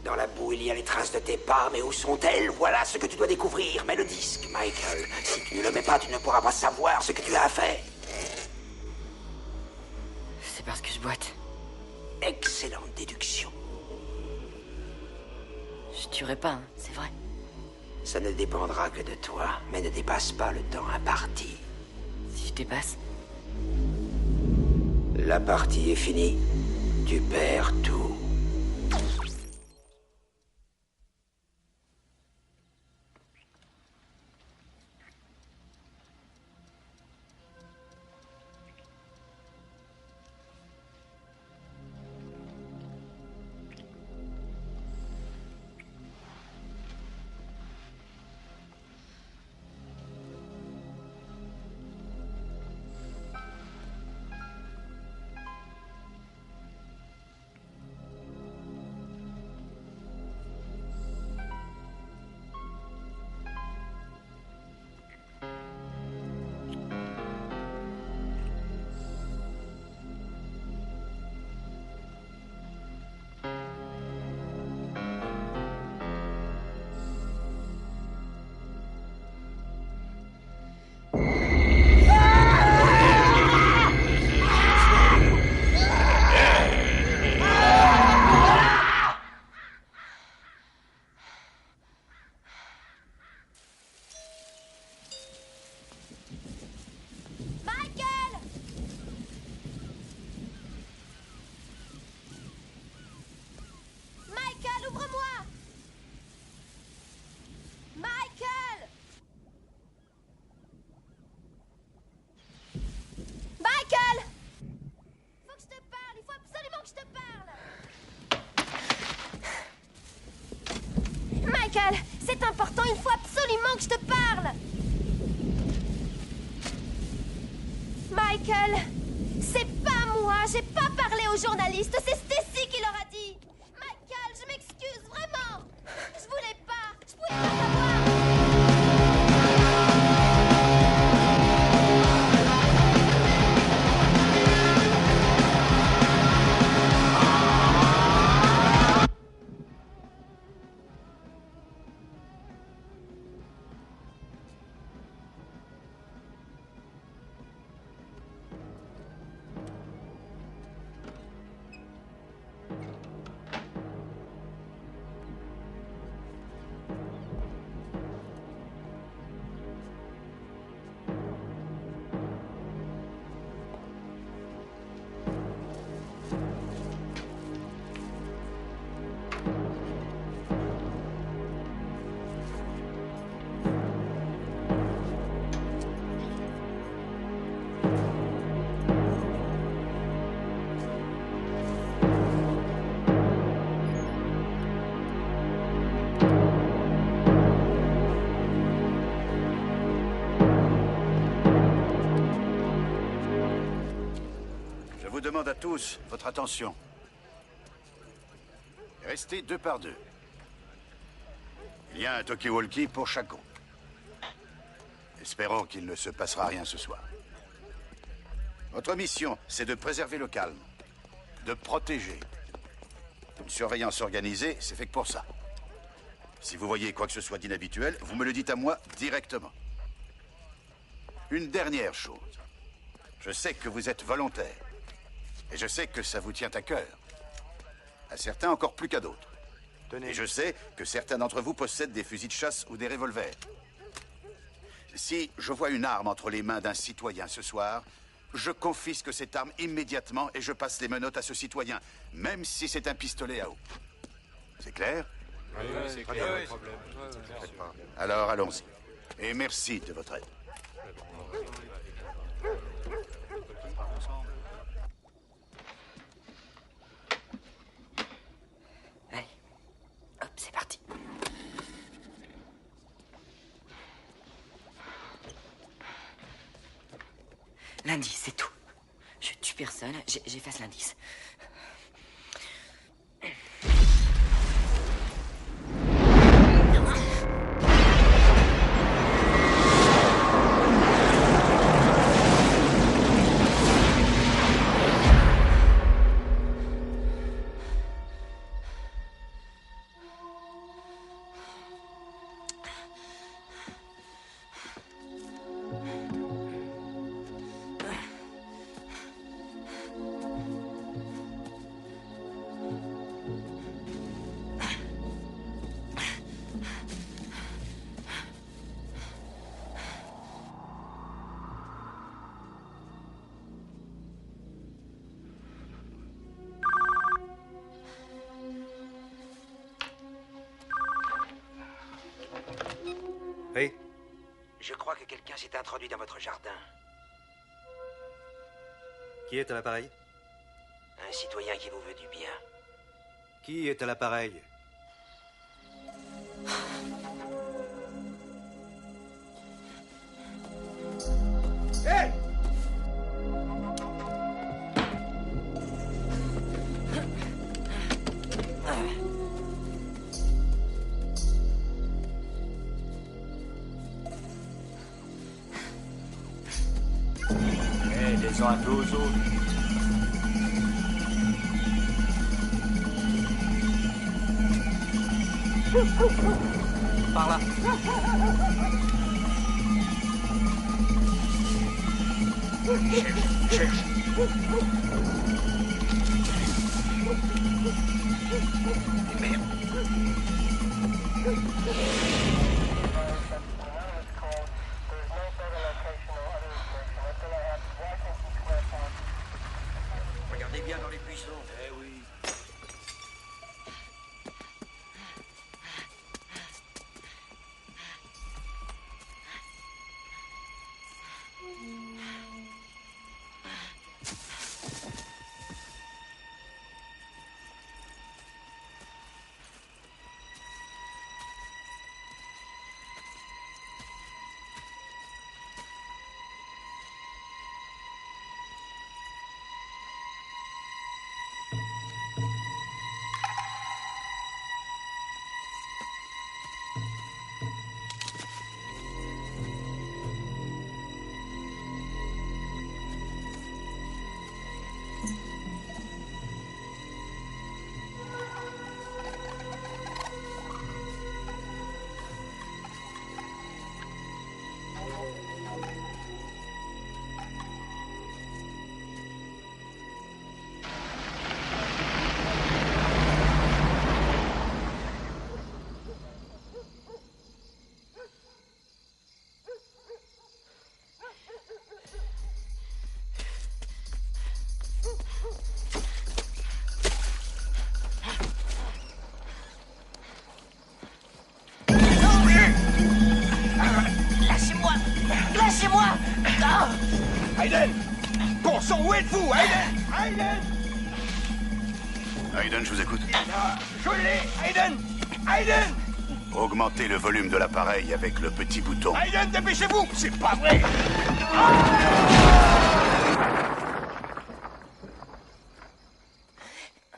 Dans la boue, il y a les traces de tes pas, mais où sont-elles? Voilà ce que tu dois découvrir. Mets le disque, Michael. Si tu ne le mets pas, tu ne pourras pas savoir ce que tu as à faire. C'est parce que je boite. Excellente déduction. Je tuerai pas, hein, c'est vrai. Ça ne dépendra que de toi, mais ne dépasse pas le temps imparti. Si je dépasse? La partie est finie. Tu perds tout. C'est important, il faut absolument que je te parle. Michael, c'est pas moi, j'ai pas parlé aux journalistes, c'est Stacy qui leur a dit. Michael, je m'excuse, vraiment. Je voulais pas, je pouvais pas savoir. Je vous demande à tous votre attention. Restez 2 par 2. Il y a un talkie-walkie pour chaque groupe. Espérons qu'il ne se passera rien ce soir. Votre mission, c'est de préserver le calme, de protéger. Une surveillance organisée, c'est fait que pour ça. Si vous voyez quoi que ce soit d'inhabituel, vous me le dites à moi directement. Une dernière chose. Je sais que vous êtes volontaire. Et je sais que ça vous tient à cœur. À certains encore plus qu'à d'autres. Et je sais que certains d'entre vous possèdent des fusils de chasse ou des revolvers. Si je vois une arme entre les mains d'un citoyen ce soir, je confisque cette arme immédiatement et je passe les menottes à ce citoyen, même si c'est un pistolet à eau. C'est clair? Oui, c'est clair. Alors allons-y. Et merci de votre aide. Allez, hop, c'est parti. L'indice, c'est tout. Je tue personne, j'efface l'indice. Oui. Je crois que quelqu'un s'est introduit dans votre jardin. Qui est à l'appareil? Un citoyen qui vous veut du bien. Qui est à l'appareil? Hé! Descends un peu aux autres. Par là. Cherche. Merde. Regardez bien dans les buissons. Eh oui. Lâchez-moi! Ah! Hayden! Bon sang, où êtes-vous, Hayden? Hayden! Hayden, je vous écoute. Je l'ai! Hayden! Hayden! Augmentez le volume de l'appareil avec le petit bouton. Hayden, dépêchez-vous! C'est pas vrai!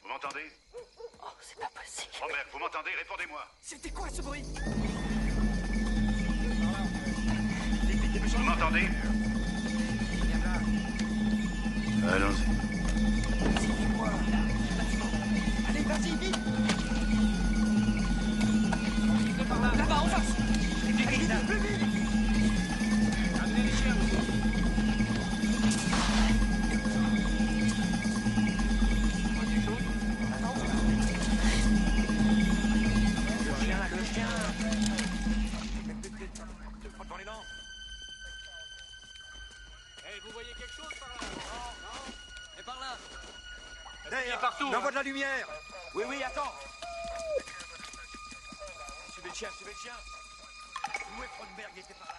Vous m'entendez? Oh, c'est pas possible. Robert, vous m'entendez? Répondez-moi. C'était quoi ce bruit? Vous m'entendez? Allons-y. Suivez-moi, là. Allez, vas-y, vite! retour. On envoie de la lumière. Oui, oui, attends. Suivez le chien, suivez le chien. Où est Cronenberg? Il était par là.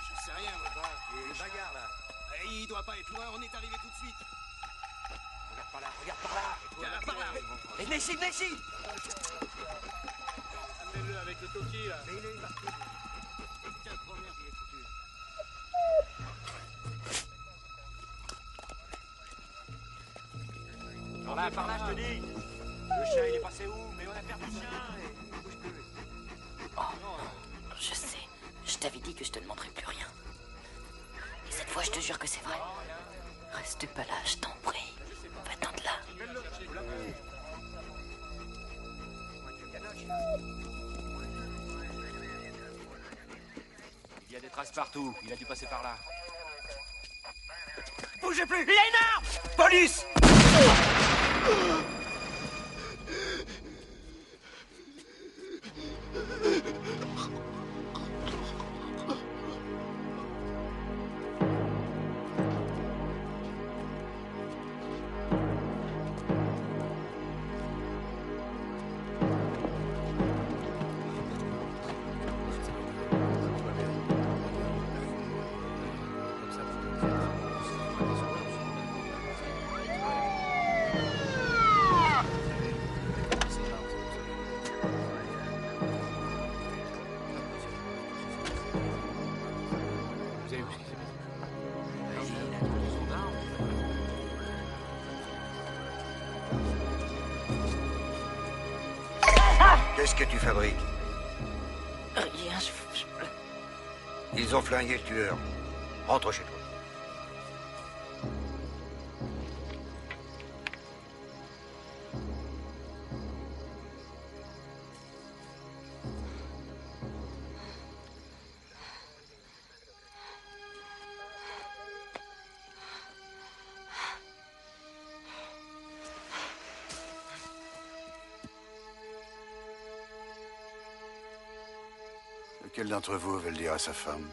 Je sais rien, moi. Et les bagarres, là. Il doit pas être loin, on est arrivé tout de suite. Regarde par là, regarde par là. Regarde par là. Et Nessie, Nessie. Amenez-le avec le toki, là. Mais il est parti. Putain, trop merde, il est foutu. Par là, je te dis. Le chien, il est passé où? Mais on a perdu le chien et il bouge plus. Oh, je sais. Je t'avais dit que je te demanderais plus rien. Et cette fois, je te jure que c'est vrai. Reste pas là, je t'en prie. Va-t'en de là. Il y a des traces partout. Il a dû passer par là. Bougez plus! Il y a une arme! Police! Qu'est-ce que tu fabriques? Rien, Ils ont flingué le tueur. Rentre chez toi. Lequel d'entre vous veut le dire à sa femme?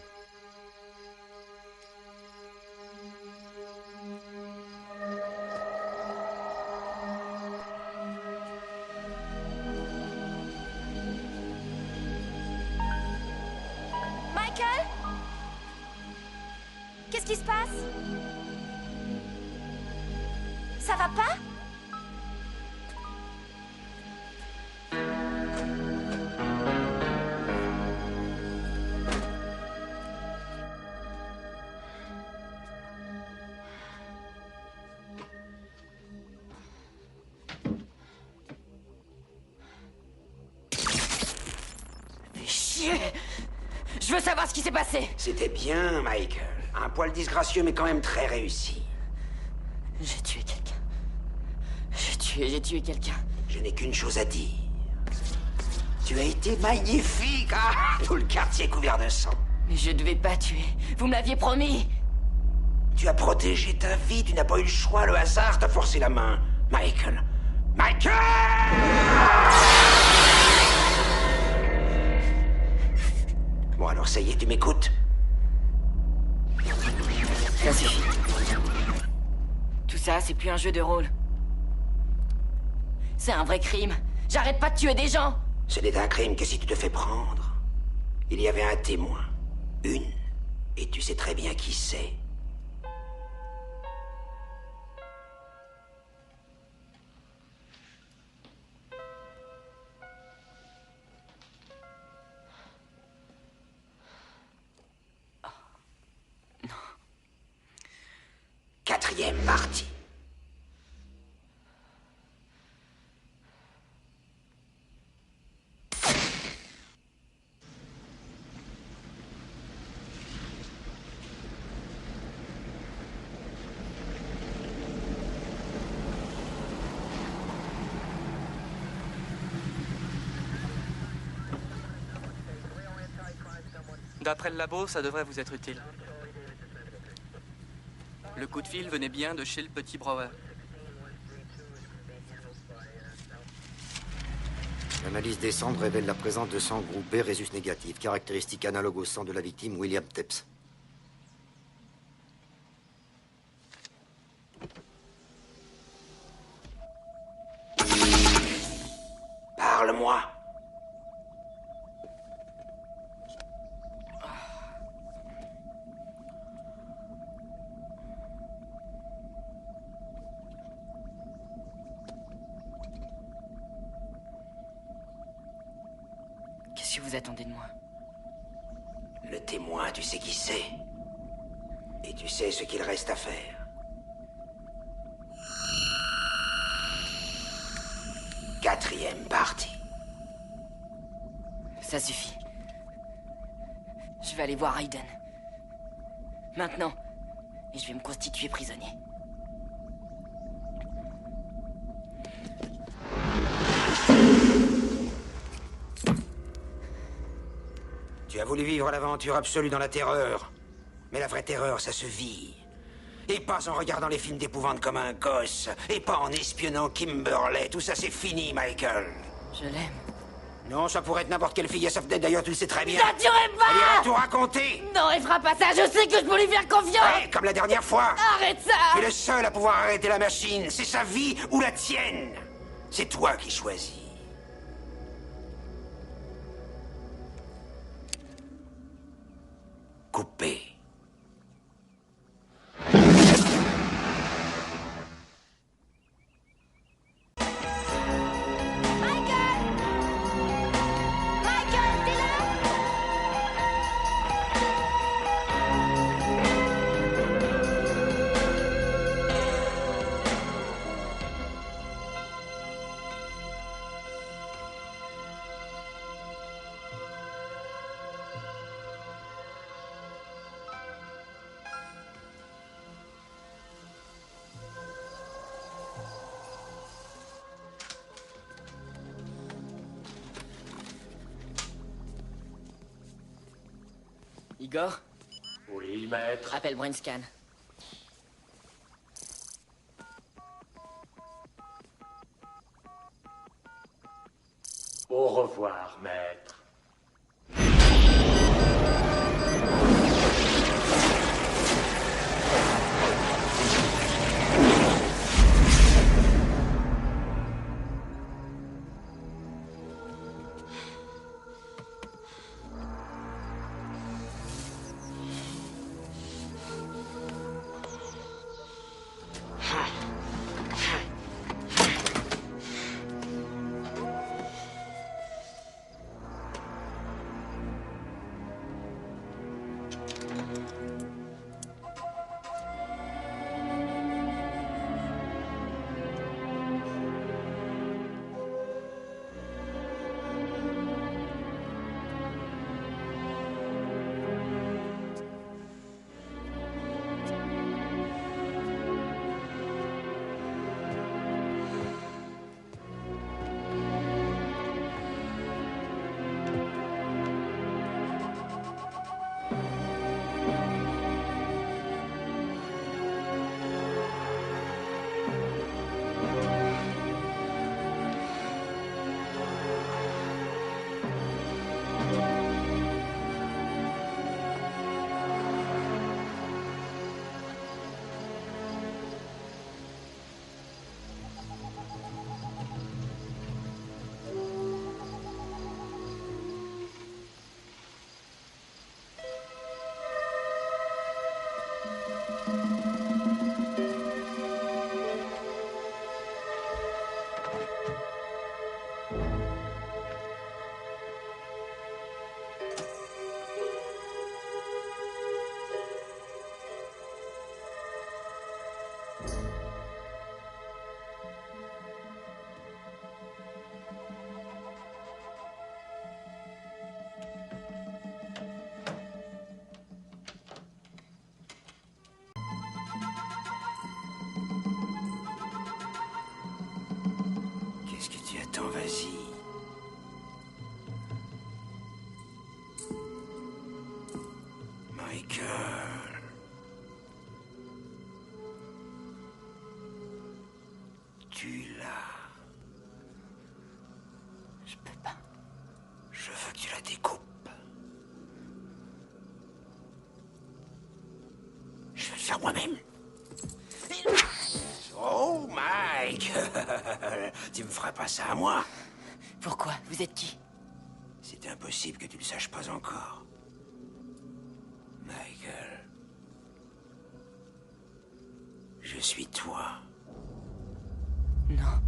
Michael? Qu'est-ce qui se passe? Ça va pas? Je veux savoir ce qui s'est passé. C'était bien, Michael. Un poil disgracieux, mais quand même très réussi. J'ai tué quelqu'un. J'ai tué quelqu'un. Je n'ai qu'une chose à dire. Tu as été magnifique, ah! Tout le quartier est couvert de sang. Mais je devais pas tuer. Vous me l'aviez promis. Tu as protégé ta vie, tu n'as pas eu le choix, le hasard t'a forcé la main. Michael. Michael! Bon, alors ça y est, tu m'écoutes? Ça suffit. Tout ça, c'est plus un jeu de rôle. C'est un vrai crime. J'arrête pas de tuer des gens. Ce n'est un crime que si tu te fais prendre. Il y avait un témoin. Une. Et tu sais très bien qui c'est. Quatrième partie. D'après le labo, ça devrait vous être utile. Le coup de fil venait bien de chez le petit Brower. L'analyse des cendres révèle la présence de sang groupe B rhésus négatif, caractéristique analogue au sang de la victime William Tepps. moi. Qu'est-ce que vous attendez de moi? Le témoin, tu sais qui c'est. Et tu sais ce qu'il reste à faire. 4e partie. Ça suffit. Je vais aller voir Aiden. Maintenant. Et je vais me constituer prisonnier. Tu as voulu vivre l'aventure absolue dans la terreur. Mais la vraie terreur, ça se vit. Et pas en regardant les films d'épouvante comme un gosse. Et pas en espionnant Kimberley. Tout ça, c'est fini, Michael. Je l'aime. Non, ça pourrait être n'importe quelle fille à Softnet, d'ailleurs, tu le sais très bien. Ça tuerait pas! Elle ira tout raconter. Non, elle fera pas ça, je sais que je peux lui faire confiance! Ouais, comme la dernière fois. Arrête ça! Tu es le seul à pouvoir arrêter la machine. C'est sa vie ou la tienne. C'est toi qui choisis. Coupé. Igor? Oui, maître. Appelle Brainscan. Au revoir, maître. Qu'est-ce que tu attends? Vas-y. Michael. Tu l'as. Je peux pas. Je veux que tu la découpes. Je vais le faire moi-même. Oh, Mike. Tu me feras pas ça à moi. Pourquoi? Vous êtes qui? C'est impossible que tu ne le saches pas encore. Michael. Je suis toi. Non.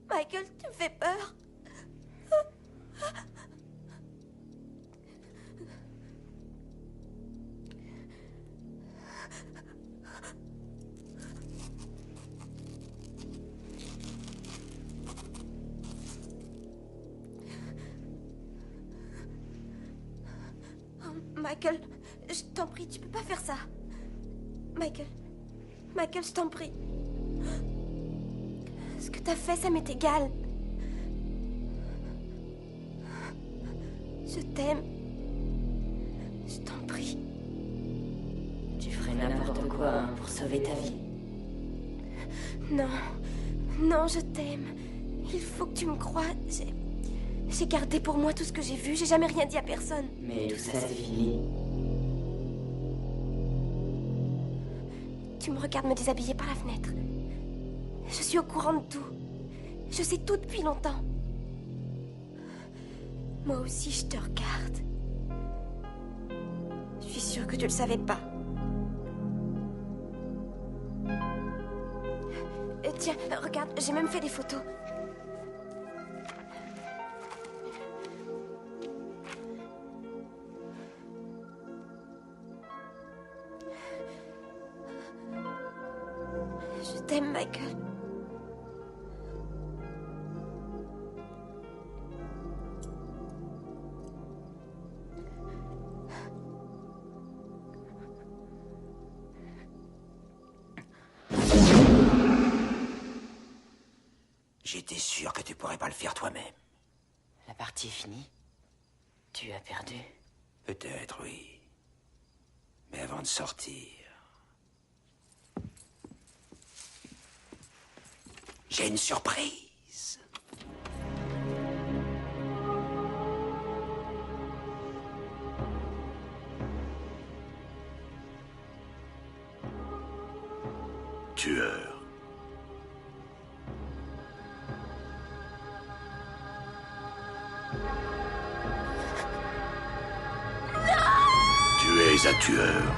Michael, tu me fais peur. Oh, Michael, je t'en prie, tu peux pas faire ça. Michael, je t'en prie. Ce que t'as fait, ça m'est égal. Je t'aime. Je t'en prie. Tu ferais n'importe quoi pour sauver ta vie. Non. Non, je t'aime. Il faut que tu me crois. J'ai gardé pour moi tout ce que j'ai vu. J'ai jamais rien dit à personne. Mais tout ça, c'est fini. Tu me regardes me déshabiller par la fenêtre. Je suis au courant de tout. Je sais tout depuis longtemps. Moi aussi, je te regarde. Je suis sûre que tu le savais pas. Tiens, regarde, j'ai même fait des photos. Je t'aime, Michael. J'étais sûr que tu pourrais pas le faire toi-même. La partie est finie. Tu as perdu. Peut-être, oui. Mais avant de sortir... j'ai une surprise. Tueur. Tu es un tueur.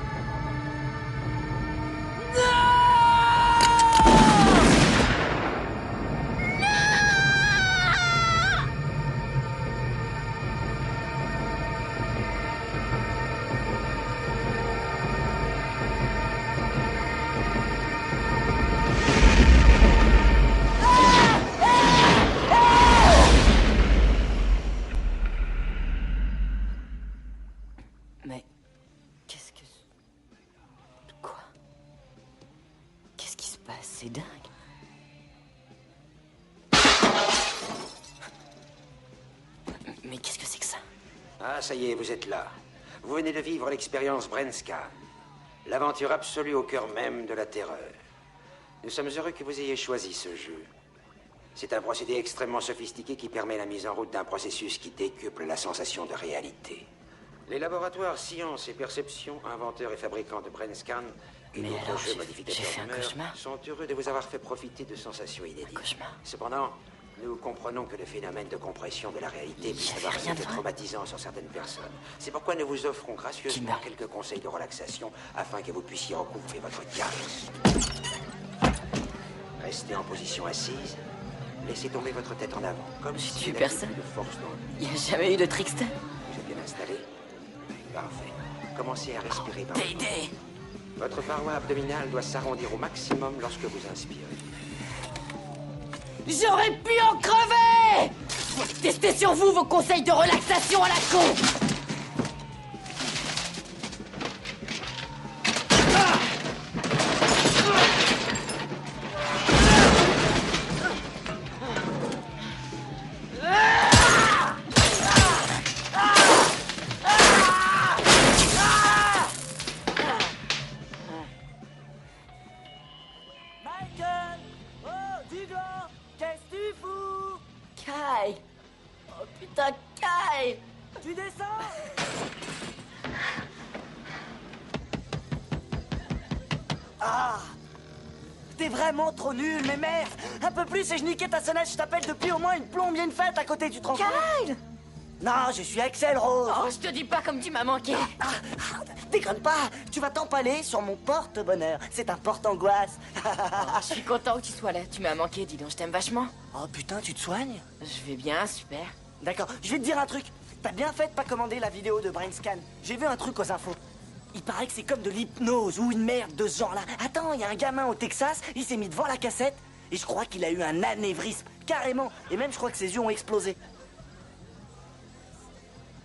Mais qu'est-ce que... Quoi? Qu'est-ce qui se passe? C'est dingue. Mais qu'est-ce que c'est que ça? Ah, ça y est, vous êtes là. Vous venez de vivre l'expérience Brennscan. L'aventure absolue au cœur même de la terreur. Nous sommes heureux que vous ayez choisi ce jeu. C'est un procédé extrêmement sophistiqué qui permet la mise en route d'un processus qui décuple la sensation de réalité. Les laboratoires Science et Perception, inventeurs et fabricants de Brennscan et Mais d'autres alors, jeux j'ai modificateurs fait un d'humeur, cauchemar. sont heureux de vous avoir fait profiter de sensations inédites. Un cauchemar. Cependant, Nous comprenons que le phénomène de compression de la réalité puisse avoir un effet traumatisant sur certaines personnes. C'est pourquoi nous vous offrons gracieusement quelques conseils de relaxation afin que vous puissiez recouvrer votre calme. Restez en position assise. Laissez tomber votre tête en avant, comme si tue vous personne. de force dans le... Il n'y a jamais eu de trickster. Vous êtes bien installé? Parfait. Commencez à respirer par Payday. Votre paroi abdominale doit s'arrondir au maximum lorsque vous inspirez. J'aurais pu en crever! Testez sur vous vos conseils de relaxation à la con! Michael! Oh, dis-donc! Qu'est-ce que tu fous? Kyle! Oh putain, Kyle! Tu descends? Ah! T'es vraiment trop nul, mais merde! Un peu plus et je niquais ta sonnette, je t'appelle depuis au moins une plombienne fête à côté du tronc. Kyle! Non, je suis Axel Rose! Oh, je te dis pas comme tu m'as manqué! Déconne pas! Tu vas t'empaler sur mon porte-bonheur. C'est un porte-angoisse. Je suis content que tu sois là. Tu m'as manqué, dis donc, je t'aime vachement. Oh putain, tu te soignes? Je vais bien, super. D'accord, je vais te dire un truc. T'as bien fait de pas commander la vidéo de Brainscan. J'ai vu un truc aux infos. Il paraît que c'est comme de l'hypnose ou une merde de ce genre-là. Attends, il y a un gamin au Texas, il s'est mis devant la cassette et je crois qu'il a eu un anévrisme, carrément. Et même je crois que ses yeux ont explosé.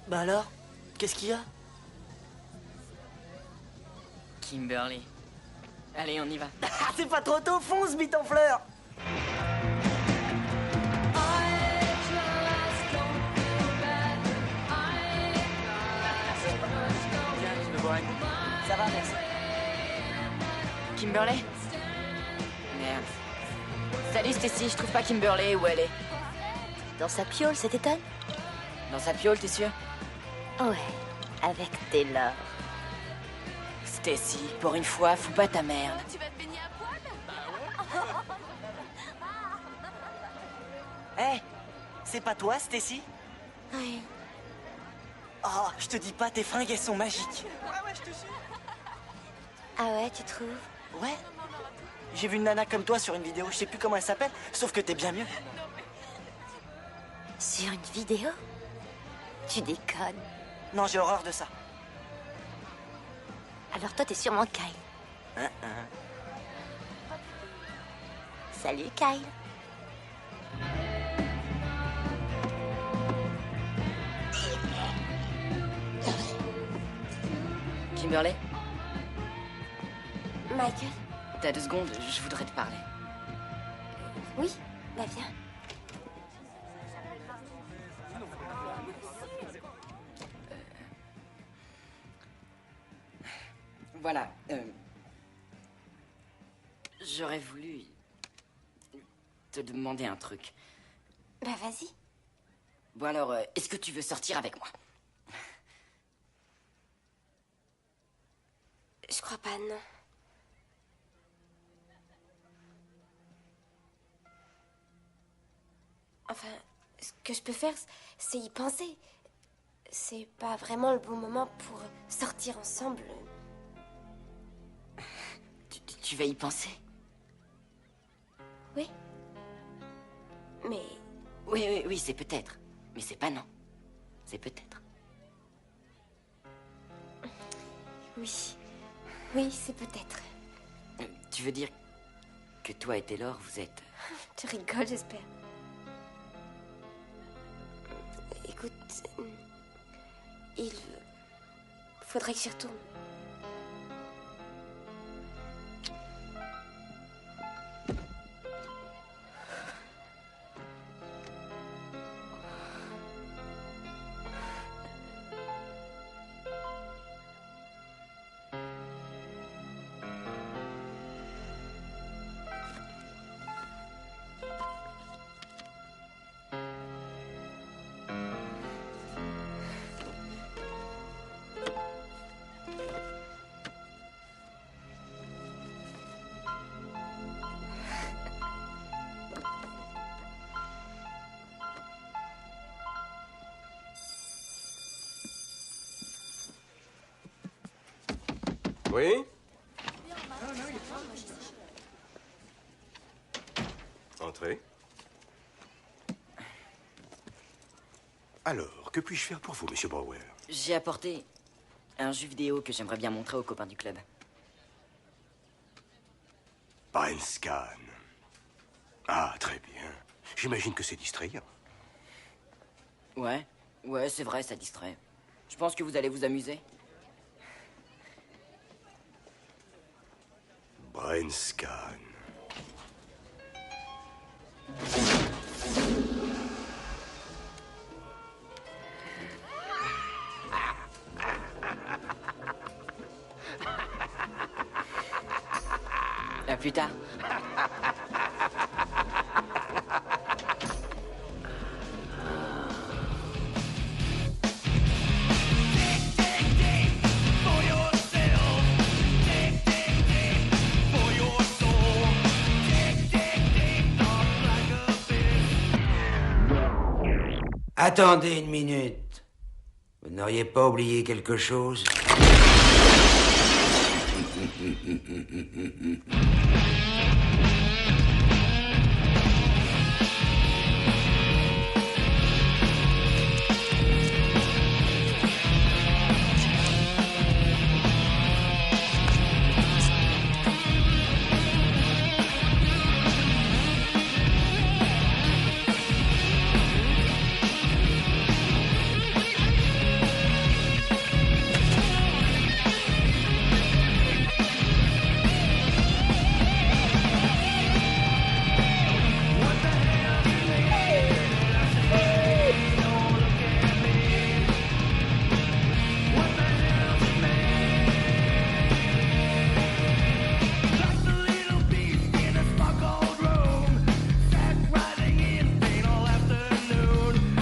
Bah alors, qu'est-ce qu'il y a? Kimberly. Allez, on y va. C'est pas trop tôt, fonce, bite en fleurs. Ça va, merci. Kimberly? Merde. Salut Stacy, je trouve pas Kimberly où elle est. Dans sa piole, c'est étonne? Dans sa piole, t'es sûr? Ouais, avec Taylor. Stacy, pour une fois, fous pas ta merde. Tu vas te baigner à poil? Hé, c'est pas toi, Stacy? Ouais. Oh, je te dis pas, tes fringues, elles sont magiques. Ouais, je te jure. Ah ouais, tu trouves? Ouais. J'ai vu une nana comme toi sur une vidéo, je sais plus comment elle s'appelle, sauf que t'es bien mieux. Sur une vidéo? Tu déconnes. Non, j'ai horreur de ça. Alors toi, t'es sûrement Kyle. Salut, Kyle. Kimberly? Michael? T'as 2 secondes, je voudrais te parler. Oui, bah viens. Voilà. J'aurais voulu te demander un truc. Bah vas-y. Bon alors, est-ce que tu veux sortir avec moi? Je crois pas, non. Enfin, ce que je peux faire, c'est y penser. C'est pas vraiment le bon moment pour sortir ensemble. Tu vas y penser? Oui. Mais... Oui, c'est peut-être. Mais c'est pas non. C'est peut-être. Oui. Oui, c'est peut-être. Tu veux dire que toi et Taylor, vous êtes... Tu rigoles, j'espère. Écoute... Il... faudrait que j'y retourne. Oui? Entrez. Alors, que puis-je faire pour vous, Monsieur Brower? J'ai apporté un jeu vidéo que j'aimerais bien montrer aux copains du club. Brain Scan. Ah, très bien. J'imagine que c'est distrayant. Ouais, c'est vrai, ça distrait. Je pense que vous allez vous amuser. Brain Scan. À plus tard. Attendez une minute. Vous n'auriez pas oublié quelque chose?